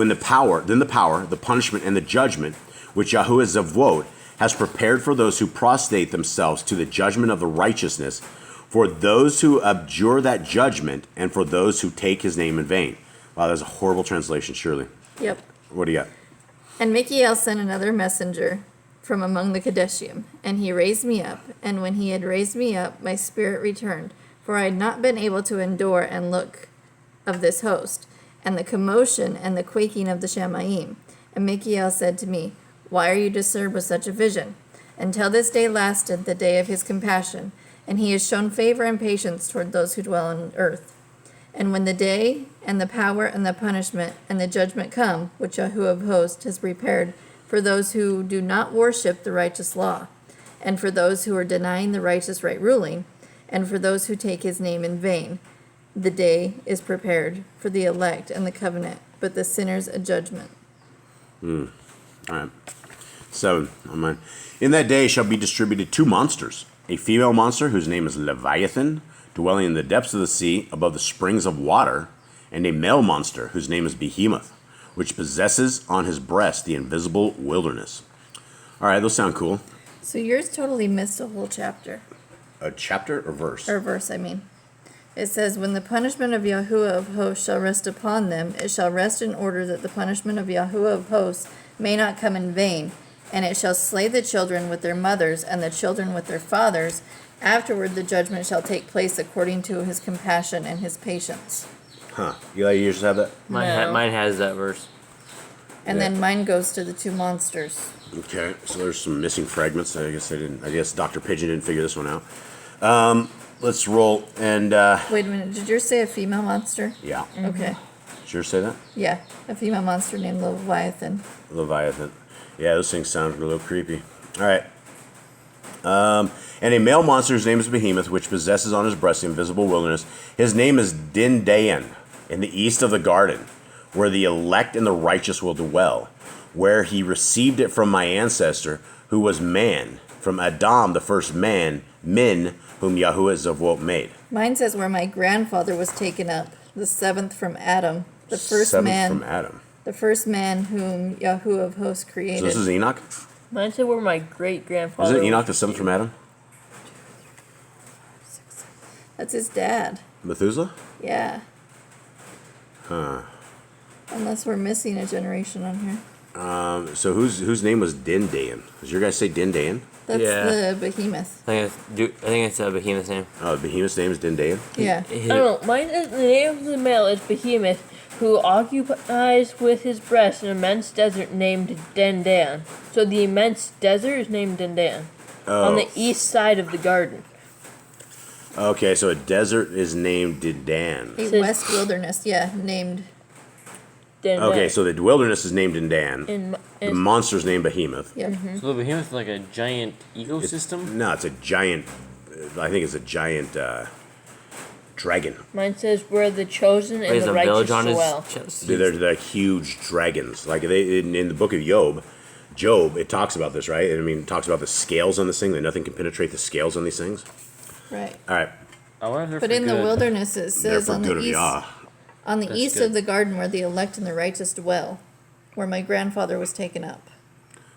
the judgment, which Yahuwah Zavot has prepared for those who prostrate themselves to the judgment of the righteousness, for those who abjure that judgment, and for those who take his name in vain." Wow, that's a horrible translation, surely. Yep. What do you got? And Michael sent another messenger from among the Kadeshim, and he raised me up. And when he had raised me up, my spirit returned, for I had not been able to endure and look of this host, and the commotion and the quaking of the Shamayim. And Michael said to me, "Why are you disturbed with such a vision? Until this day lasted the day of his compassion, and he has shown favor and patience toward those who dwell on earth. And when the day and the power and the punishment and the judgment come, which Yahuwah of hosts has prepared for those who do not worship the righteous law, and for those who are denying the righteous right ruling, and for those who take his name in vain, the day is prepared for the elect and the covenant, but the sinners a judgment." All right. 7 on mine. In that day shall be distributed 2 monsters, a female monster whose name is Leviathan, dwelling in the depths of the sea above the springs of water, and a male monster whose name is Behemoth, which possesses on his breast the invisible wilderness. All right, those sound cool. So yours totally missed a whole chapter. A chapter or verse? Or verse, I mean. It says, "When the punishment of Yahuwah of hosts shall rest upon them, it shall rest in order that the punishment of Yahuwah of hosts may not come in vain. And it shall slay the children with their mothers, and the children with their fathers, Afterward, the judgment shall take place according to his compassion and his patience. Huh. Eli, you just have that? Mine has that verse. And Yeah. then mine goes to the two monsters. Okay, so there's some missing fragments. I guess Dr. Pigeon didn't figure this one out. Let's roll and Wait a minute, did yours say a female monster? yeah. Okay. Did yours say that? Yeah, a female monster named Leviathan. Leviathan. Yeah, those things sound a little creepy. All right. And a male monster whose name is Behemoth, which possesses on his breast the invisible wilderness. His name is Dindayan, in the east of the garden, where the elect and the righteous will dwell, where he received it from my ancestor, who was man, from Adam, the first man, Min, whom Yahuwah Zavot made. Mine says where my grandfather was taken up, the seventh from Adam, the first Seventh man, from Adam. the first man whom Yahuwah of hosts created. So this is Enoch? Mine said where my great grandfather. Isn't Enoch the seventh from Adam? That's his dad. Methuselah? Yeah. Huh. Unless we're missing a generation on here. So whose name was Dindayan? Does your guys say Dindayan? That's Yeah. the behemoth. I think it's Behemoth's name. Oh, Behemoth's name is Dindayan? Yeah. I don't know. Mine is the name of the male is Behemoth, who occupies with his breast an immense desert named Dendan. So the immense desert is named Dendan on the east side of the garden. Okay, so a desert is named Didan. A Says- west wilderness, yeah, named. Dendan. Okay, so the wilderness is named Didan. In, The in, monster's named Behemoth. Yep. So the behemoth is like a giant ecosystem. No, it's a giant. I think it's a giant dragon. mine says where the chosen and There's the a righteous village on his dwell. chest. They're huge dragons. Like in the book of Job, it talks about this, right? I mean, it talks about the scales on this thing. That nothing can penetrate the scales on these things. Right. All right, I wonder if they're But for in the good. wilderness, it they're says for on good the of east, Yah. on the That's east good. of the garden where the elect and the righteous dwell, where my grandfather was taken up.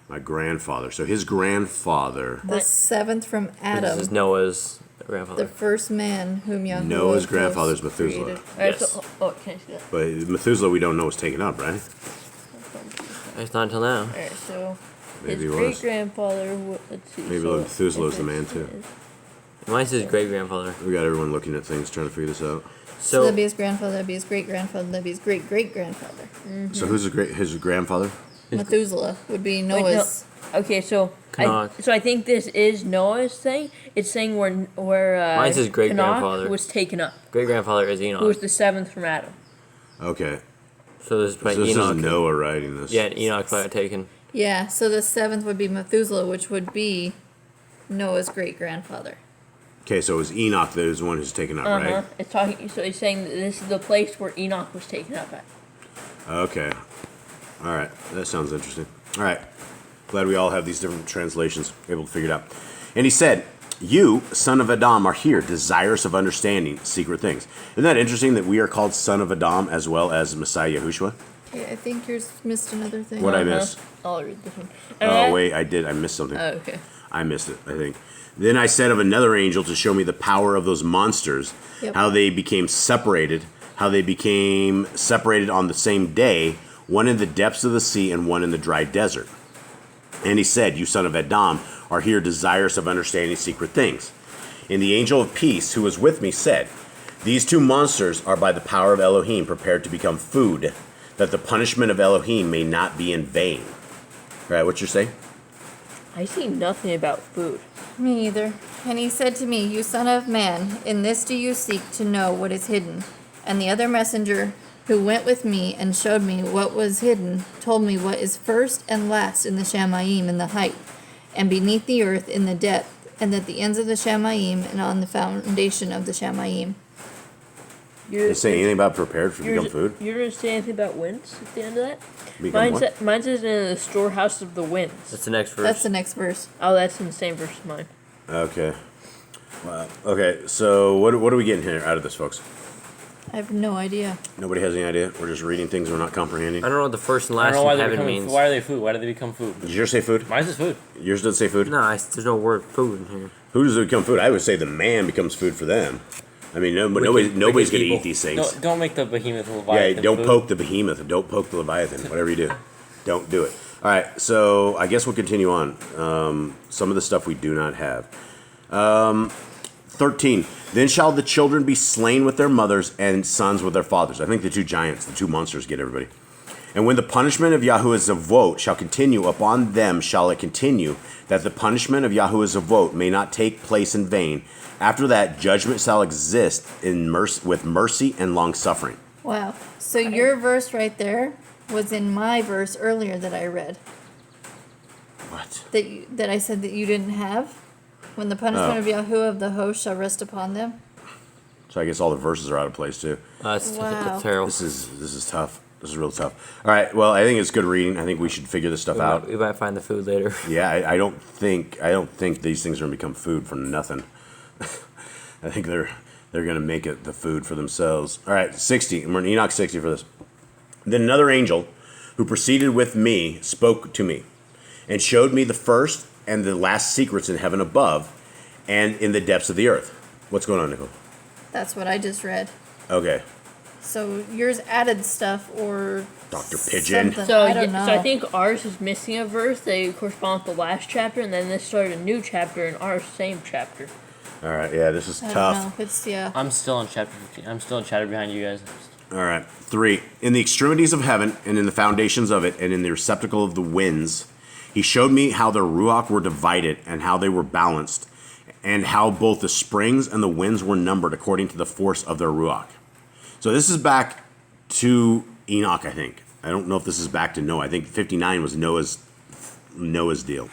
My grandfather. So his grandfather, The seventh from This is Adam, Noah's grandfather. the first man whom Yahuwah Noah's of grandfather's hosts Methuselah. created. Alright, Yes. so, can I see that? But Methuselah, we don't know, was taken up, right? It's not until now. Alright, so Maybe his it great was. grandfather. Let's see. Maybe so Methuselah was if the man, it's- too. Mine says great grandfather. We got everyone looking at things, trying to figure this out. So that'd be So his grandfather, that'd be his great grandfather, that'd be his great great grandfather. So who's his grandfather? Methuselah would be Wait, no. Noah's. Okay, so Enoch. I think this is Noah's thing. It's saying where Mine says great Enoch grandfather. was taken up, great grandfather is who was Enoch. the seventh from Adam. Okay. So this is So probably this Enoch. is Noah writing this. Yeah, Enoch probably got taken. Yeah, so the seventh would be Methuselah, which would be Noah's great grandfather. Okay, so it was Enoch that is the one who's taken up, right? It's talking. So it's saying that this is the place where Enoch was taken up at. Okay. All right. That sounds interesting. All right. Glad we all have these different translations, able to figure it out. And he said, "You, son of Adam, are here, desirous of understanding secret things." Isn't that interesting that we are called son of Adam as well as Messiah Yahushua? Yeah, I think yours missed another thing. What I miss? I'll read this one. Oh, wait, I did. I missed something. Oh, okay. I missed it, I think. Then I said of another angel to show me the power of those monsters, Yep. how they became separated on the same day, one in the depths of the sea and one in the dry desert. And he said, "You son of Adam are here desirous of understanding secret things." And the angel of peace who was with me said, "These two monsters are by the power of Elohim prepared to become food, that the punishment of Elohim may not be in vain." All right, what you're saying? I see nothing about food. Me either. And he said to me, "You son of man, in this do you seek to know what is hidden?" And the other messenger who went with me and showed me what was hidden told me what is first and last in the Shamayim in the height, and beneath the earth in the depth, and at the ends of the Shamayim and on the foundation of the Shamayim. You're, They say anything about prepared for become food? You're gonna say anything about winds at the end of that? Become what? Mine says in the storehouse of the winds. That's the next verse. That's the next verse. Oh, that's in the same verse as mine. Okay. Wow. Okay, so what are we getting here out of this, folks? I have no idea. Nobody has any idea? We're just reading things we're not comprehending? I don't know what the first and I last don't know why in they heaven become. means. Why are they food? Why do they become food? Did yours say food? Mine says food. Yours doesn't say food? No, there's no word food in here. Who does it become food? I would say the man becomes food for them. I mean, nobody's going to people. eat these No, things. don't make the behemoth Yeah, Leviathan don't food. poke the behemoth. Don't poke the Leviathan. Whatever you do. Don't do it. All right, so I guess we'll continue on. Some of the stuff we do not have. 13. Then shall the children be slain with their mothers and sons with their fathers. I think the two giants, the two monsters get everybody. And when the punishment of Yahuwah's Zavot shall continue, upon them shall it continue, that the punishment of Yahuwah's Zavot may not take place in vain. After that, judgment shall exist in with mercy and long-suffering. Wow. So your verse right there was in my verse earlier that I read. What? That I said that you didn't have? When the punishment of Yahuwah of the host shall rest upon them? So I guess all the verses are out of place, too. That's Wow. terrible. This is tough. This is real tough. All right. Well, I think it's good reading. I think we should figure this stuff out. We might find the food later. Yeah, I don't think these things are gonna become food from nothing. I think they're gonna make it the food for themselves. All right, 60. We're in Enoch 60 for this. Then another angel, who proceeded with me, spoke to me, and showed me the first and the last secrets in heaven above, and in the depths of the earth. What's going on, Nicole? That's what I just read. Okay. So yours added stuff or Dr. Pigeon. something. So, I don't know. so I think ours is missing a verse. They correspond with the last chapter, and then this started a new chapter in our same chapter. All right. Yeah, this is I tough. don't know. It's yeah. I'm still in chapter 15. I'm still in chapter behind you guys. All right. 3. In the extremities of heaven, and in the foundations of it, and in the receptacle of the winds, he showed me how the ruach were divided, and how they were balanced, and how both the springs and the winds were numbered according to the force of their ruach. So this is back to Enoch, I think. I don't know if this is back to Noah. I think 59 was Noah's deal,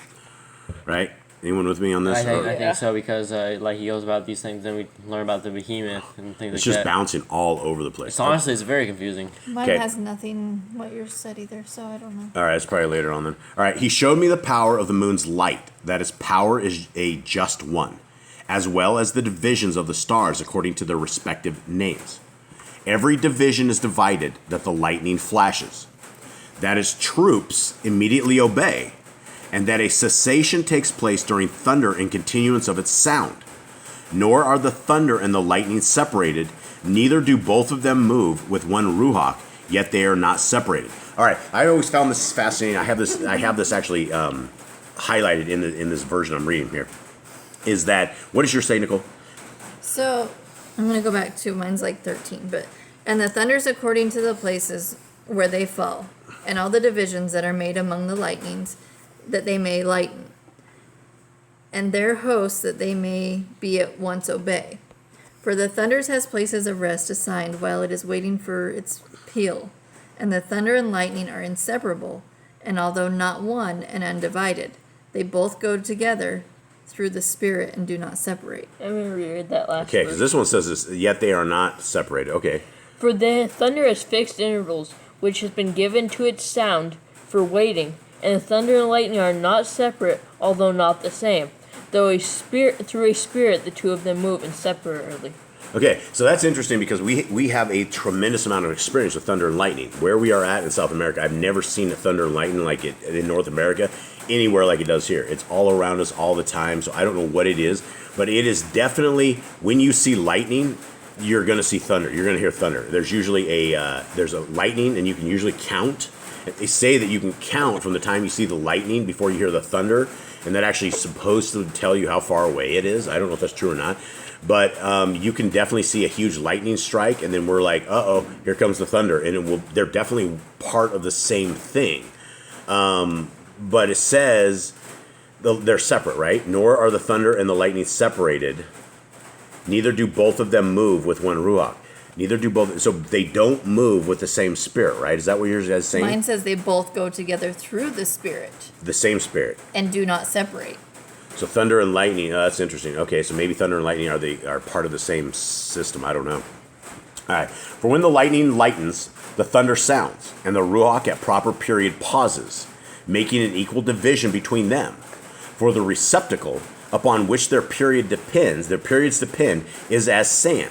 right? Anyone with me on this? I think so, because like he goes about these things, then we learn about the behemoth and things It's like just that. bouncing all over the place. It's honestly, it's very confusing. Mine Okay. has nothing what yours said either, so I don't know. All right, it's probably later on then. All right, he showed me the power of the moon's light, that its power is a just one, as well as the divisions of the stars according to their respective names. Every division is divided, that the lightning flashes, that its troops immediately obey, and that a cessation takes place during thunder and continuance of its sound. Nor are the thunder and the lightning separated, neither do both of them move with one ruach, yet they are not separated. All right, I always found this fascinating. I have this actually highlighted in this version I'm reading here. Is that, what does yours say, Nicole? So I'm gonna go back to mine's like 13, but and the thunders according to the places where they fall, and all the divisions that are made among the lightnings, that they may lighten, and their hosts that they may be at once obey. For the thunders has places of rest assigned while it is waiting for its peal, and the thunder and lightning are inseparable, and although not one and undivided, they both go together through the spirit and do not separate. I'm going to reread that last Okay, verse. because this one says this, yet they are not separated. Okay. For the thunder has fixed intervals, which has been given to its sound for waiting, and the thunder and lightning are not separate, although not the same. Through a spirit, the two of them move inseparably. Okay, so that's interesting because we have a tremendous amount of experience with thunder and lightning. Where we are at in South America, I've never seen a thunder and lightning like it in North America, anywhere like it does here. It's all around us all the time, so I don't know what it is, but it is definitely, when you see lightning, you're going to see thunder. You're going to hear thunder. There's usually there's a lightning, and you can usually count. They say that you can count from the time you see the lightning before you hear the thunder, and that actually is supposed to tell you how far away it is. I don't know if that's true or not. But you can definitely see a huge lightning strike, and then we're like, uh-oh, here comes the thunder. And they're definitely part of the same thing. But it says they're separate, right? Nor are the thunder and the lightning separated. Neither do both of them move with one ruach. Neither do both. So they don't move with the same spirit, right? Is that what yours is saying? Mine says they both go together through the spirit The same spirit. and do not separate. So thunder and lightning, that's interesting. Okay, so maybe thunder and lightning are part of the same system. I don't know. All right. For when the lightning lightens, the thunder sounds, and the ruach at proper period pauses, making an equal division between them. For the receptacle upon which their periods depend, is as sand.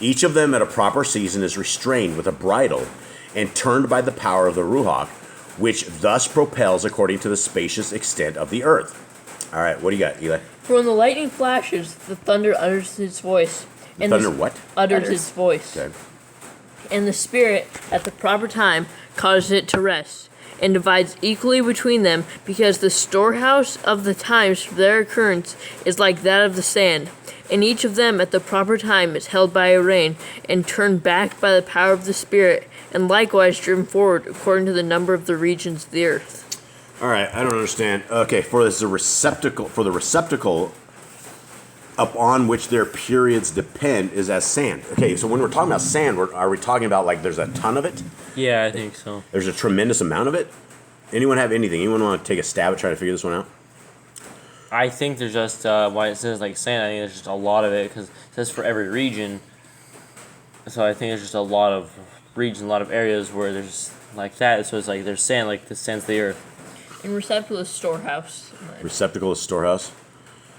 Each of them at a proper season is restrained with a bridle and turned by the power of the ruach, which thus propels according to the spacious extent of the earth. All right, what do you got, Eli? For when the lightning flashes, the thunder utters its voice. The thunder what? Utters its voice. Okay. And the Spirit, at the proper time, causes it to rest, and divides equally between them, because the storehouse of the times for their occurrence is like that of the sand, and each of them at the proper time is held by a rein, and turned back by the power of the Spirit, and likewise driven forward according to the number of the regions of the earth. All right, I don't understand. Okay, for the receptacle upon which their periods depend is as sand. Okay, so when we're talking about sand, are we talking about like there's a ton of it? Yeah, I think so. There's a tremendous amount of it? Anyone have anything? Anyone want to take a stab at trying to figure this one out? I think there's just, why it says like sand, I think there's just a lot of it, because it says for every region. So I think there's just a lot of regions, a lot of areas where there's like that. So it's like there's sand, like the sand's the earth. And receptacle is storehouse. Receptacle is storehouse?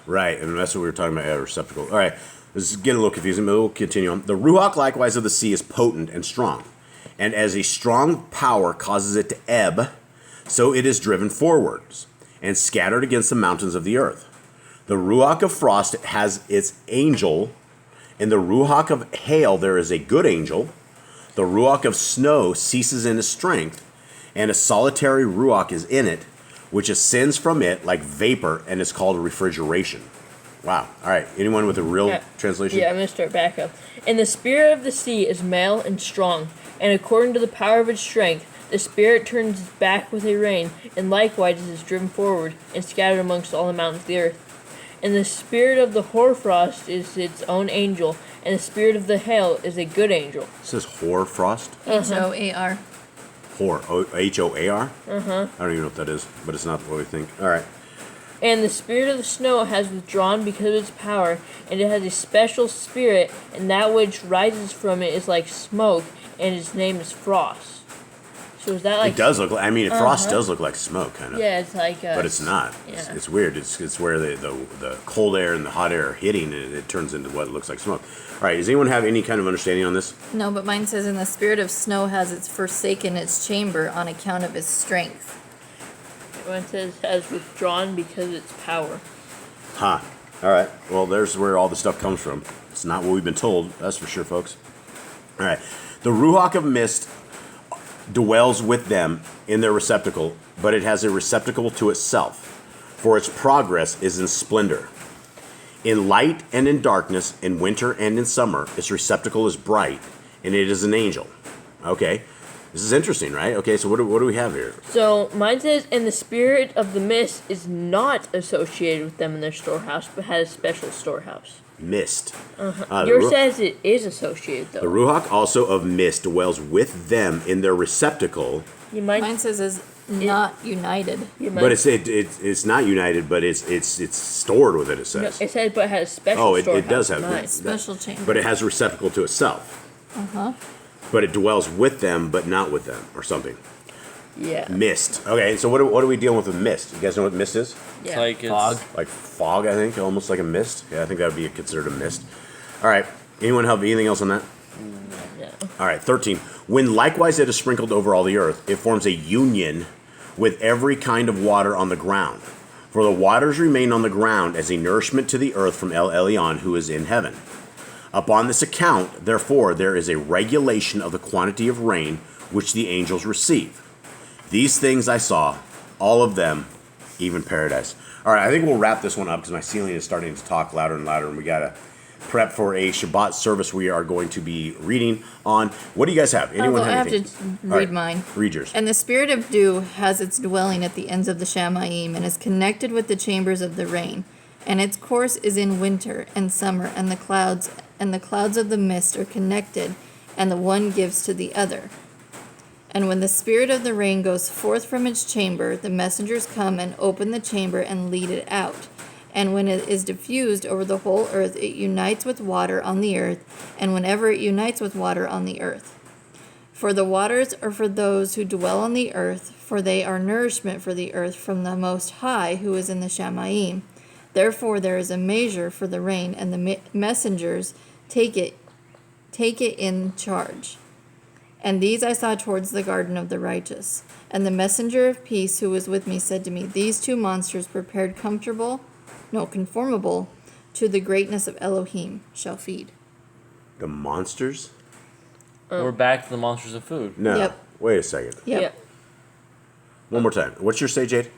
Right, and that's what we were talking about, receptacle. All right, this is getting a little confusing, but we'll continue on. The Ruach likewise of the sea is potent and strong, and as a strong power causes it to ebb, so it is driven forwards and scattered against the mountains of the earth. The Ruach of frost has its angel. In the Ruach of hail there is a good angel. The Ruach of snow ceases in his strength, and a solitary Ruach is in it, which ascends from it like vapor and is called refrigeration. Wow. All right. Anyone with a real translation? Yeah, I'm going to start back up. And the spirit of the sea is male and strong, and according to the power of its strength, the spirit turns back with a rein, and likewise is driven forward and scattered amongst all the mountains of the earth. And the spirit of the hoarfrost is its own angel, and the spirit of the hail is a good angel. It says hoarfrost? H-O-A-R. Hoar. H-O-A-R? I don't even know what that is, but it's not what we think. All right. And the spirit of the snow has withdrawn because of its power, and it has a special spirit, and that which rises from it is like smoke, and its name is frost. So is that like... It does look like... I mean, frost does look like smoke, kind of. Yeah, it's like... but it's not. Yeah. It's weird. It's where the cold air and the hot air are hitting, and it turns into what looks like smoke. All right, does anyone have any kind of understanding on this? No, but mine says, and the spirit of snow has its forsaken its chamber on account of its strength. When it says has withdrawn because of its power. All right. Well, there's where all the stuff comes from. It's not what we've been told. That's for sure, folks. All right. The Ruach of mist dwells with them in their receptacle, but it has a receptacle to itself, for its progress is in splendor. In light and in darkness, in winter and in summer, its receptacle is bright, and it is an angel. Okay. This is interesting, right? Okay, so what do we have here? So mine says, and the spirit of the mist is not associated with them in their storehouse, but has a special storehouse. Mist. Yours says it is associated, though. The Ruach also of mist dwells with them in their receptacle. Mine says is not united. But it's not united, but it's stored with it, it says. No, it says, but it has a special storehouse. Oh, it does have mine. Special chamber. But it has a receptacle to itself. But it dwells with them, but not with them, or something. Yeah. Mist. Okay, so what are we dealing with mist? You guys know what mist is? Yeah. It's like Fog. Like fog, I think, almost like a mist. Yeah, I think that would be considered a mist. All right, anyone have anything else on that? Yeah. All right, 13. When likewise it is sprinkled over all the earth, it forms a union with every kind of water on the ground. For the waters remain on the ground as a nourishment to the earth from El Elyon, who is in heaven. Upon this account, therefore, there is a regulation of the quantity of rain which the angels receive. These things I saw, all of them, even paradise. All right, I think we'll wrap this one up because my ceiling is starting to talk louder and louder, and we got to prep for a Shabbat service we are going to be reading on. What do you guys have? Anyone I have have anything? to read mine. Read yours. And the spirit of dew has its dwelling at the ends of the Shamayim, and is connected with the chambers of the rain. And its course is in winter and summer, and the clouds of the mist are connected, and the one gives to the other. And when the spirit of the rain goes forth from its chamber, the messengers come and open the chamber and lead it out. And when it is diffused over the whole earth, it unites with water on the earth, and whenever it unites with water on the earth. For the waters are for those who dwell on the earth, for they are nourishment for the earth from the Most High, who is in the Shamayim. Therefore there is a measure for the rain, and the messengers take it in charge. And these I saw towards the garden of the righteous. And the messenger of peace who was with me said to me, These two monsters prepared conformable to the greatness of Elohim shall feed. The monsters? we're back to the monsters of food. No. Yep. Wait a second. Yep. Yeah. One more time. What's your say, Jade? Did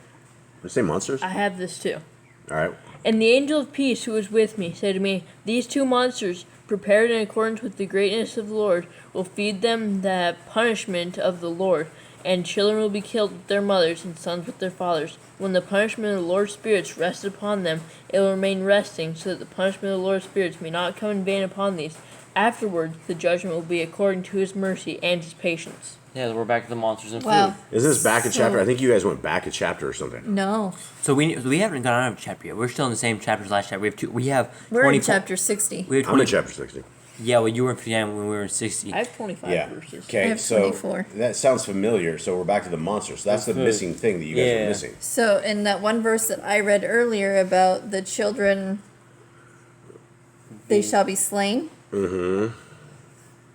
you say monsters? I have this too. All right. And the angel of peace who was with me said to me, These two monsters, prepared in accordance with the greatness of the Lord, will feed them the punishment of the Lord, and children will be killed with their mothers, and sons with their fathers. When the punishment of the Lord's spirits rests upon them, it will remain resting, so that the punishment of the Lord's spirits may not come in vain upon these. Afterwards, the judgment will be according to his mercy and his patience. Yeah, we're back to the monsters and Wow. food. Isn't this back a chapter? I think you guys went back a chapter or something. No. So we haven't gone out of chapter yet. We're still in the same chapter as last chapter. We have two. We have. We're 24 in chapter 60. We have I'm in 20. chapter 60. Yeah, well, you were in 59 when we were in 60. I have 25 Yeah. verses. I Okay, have so 24. that sounds familiar. So we're back to the monsters. That's the Food. missing thing that you guys Yeah. are missing. So in that one verse that I read earlier about the children, they shall be slain. Mm-hmm.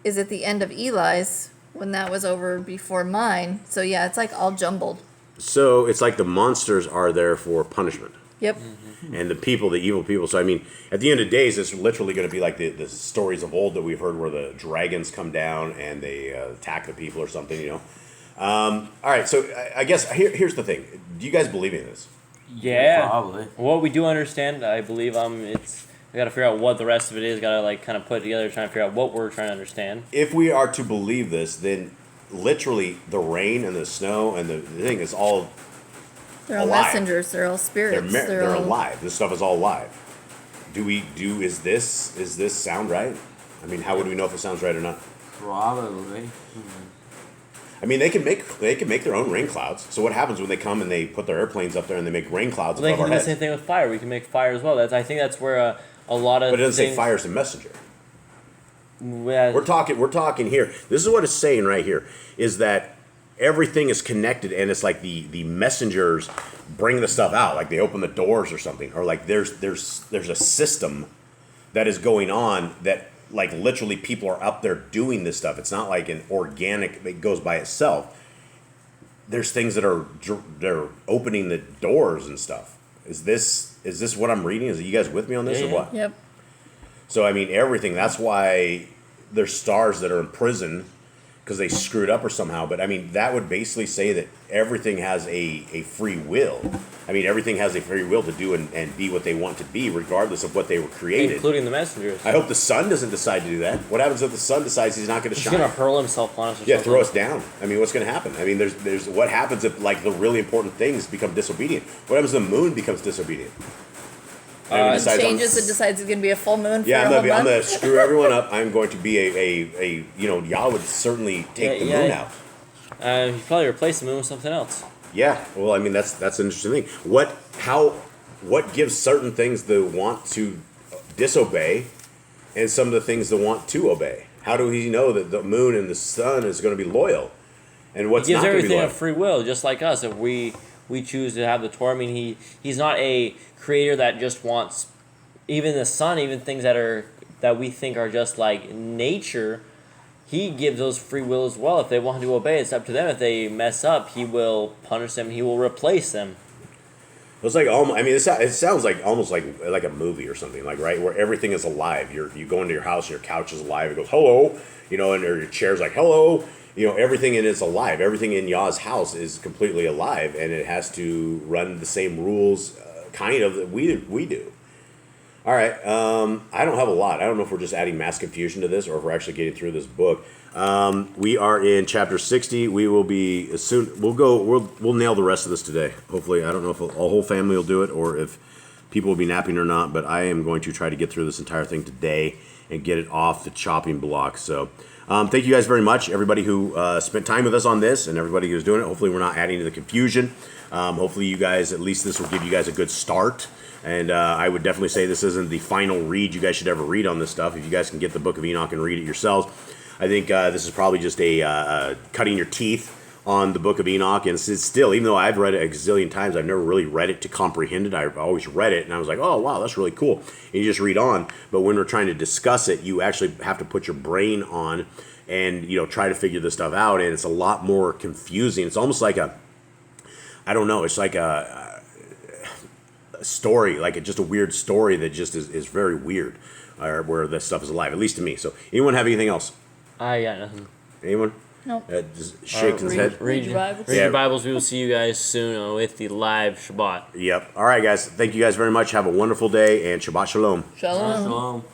Is at the end of Eli's when that was over before mine. So yeah, it's like all jumbled. So it's like the monsters are there for punishment. Yep. And the evil people. So, I mean, at the end of days, it's literally going to be like the stories of old that we've heard where the dragons come down and they attack the people or something, you know. All right, so I guess here's the thing. Do you guys believe in this? Yeah. Probably. What we do understand, I believe, it's we got to figure out what the rest of it is. Got to like kind of put it together, trying to figure out what we're trying to understand. If we are to believe this, then literally the rain and the snow and the thing is all They're all alive. messengers. They're all spirits. they're all alive. This stuff is all alive. Is this sound right? I mean, how would we know if it sounds right or not? Probably. I mean, they can make their own rain clouds. So what happens when they come and they put their airplanes up there and they make rain clouds Well, they above can our do the heads? same thing with fire. We can make fire as well. I think that's where a lot of But it doesn't say things- fire's the messenger. Yeah, We're talking here. This is what it's saying right here, is that everything is connected and it's like the messengers bring the stuff out, like they open the doors or something, or like there's a system that is going on that like literally people are up there doing this stuff. It's not like an organic, it goes by itself. There's things that they're opening the doors and stuff. Is this what I'm reading? Is you guys with me on this or Yeah. what? Yep. So, I mean, everything. That's why there's stars that are in prison because they screwed up or somehow. But, I mean, that would basically say that everything has a free will. I mean, everything has a free will to do and be what they want to be, regardless of what they were created. including the messengers. I hope the sun doesn't decide to do that. What happens if the sun decides he's not going to He's shine? gonna hurl himself on us. Or Yeah, something. throw us down. I mean, what's going to happen? I mean, there's what happens if, like, the really important things become disobedient? What happens if the moon becomes disobedient? And It decides on- changes and decides it's going to be a full moon for Yeah, a whole I'm month. gonna screw everyone up. I'm going to be a Yah would certainly take the moon out. You probably replace the moon with something else. Yeah, well, I mean that's an interesting thing. What gives certain things the want to disobey, and some of the things the want to obey? How do we know that the moon and the sun is going to be loyal, and what's He gives not going to be everything loyal? a free will, just like us. If we choose to have the Torah, I mean, he's not a creator that just wants even the sun, even things that we think are just like nature. He gives those free will as well. If they want to obey, it's up to them. If they mess up, he will punish them. He will replace them. It's like almost, I mean, it sounds like almost like a movie or something, like, right, where everything is alive. You go into your house, and your couch is alive. It goes hello, and or your chair's like hello. Everything in it's alive. Everything in Yah's house is completely alive, and it has to run the same rules, kind of, that we do. All right, I don't have a lot. I don't know if we're just adding mass confusion to this or if we're actually getting through this book. We are in chapter 60. We will be soon. We'll nail the rest of this today. Hopefully, I don't know if a whole family will do it or if people will be napping or not. But I am going to try to get through this entire thing today and get it off the chopping block. So, thank you guys very much, everybody who spent time with us on this, and everybody who's doing it. Hopefully, we're not adding to the confusion. Hopefully, you guys, at least this will give you guys a good start. And I would definitely say this isn't the final read you guys should ever read on this stuff. If you guys can get the Book of Enoch and read it yourselves, I think this is probably just a cutting your teeth on the Book of Enoch. And it's still, even though I've read it a gazillion times, I've never really read it to comprehend it. I've always read it, and I was like, oh, wow, that's really cool. And you just read on. But when we're trying to discuss it, you actually have to put your brain on and try to figure this stuff out. And it's a lot more confusing. It's almost like it's like a story, like just a weird story that just is very weird, where this stuff is alive, at least to me. So anyone have anything else? I got nothing. Anyone? Nope. Just shakes his head. Read your Bibles. Read your Bibles. We will see you guys soon with the live Shabbat. Yep. All right, guys. Thank you guys very much. Have a wonderful day and Shabbat Shalom. Shalom. Shalom.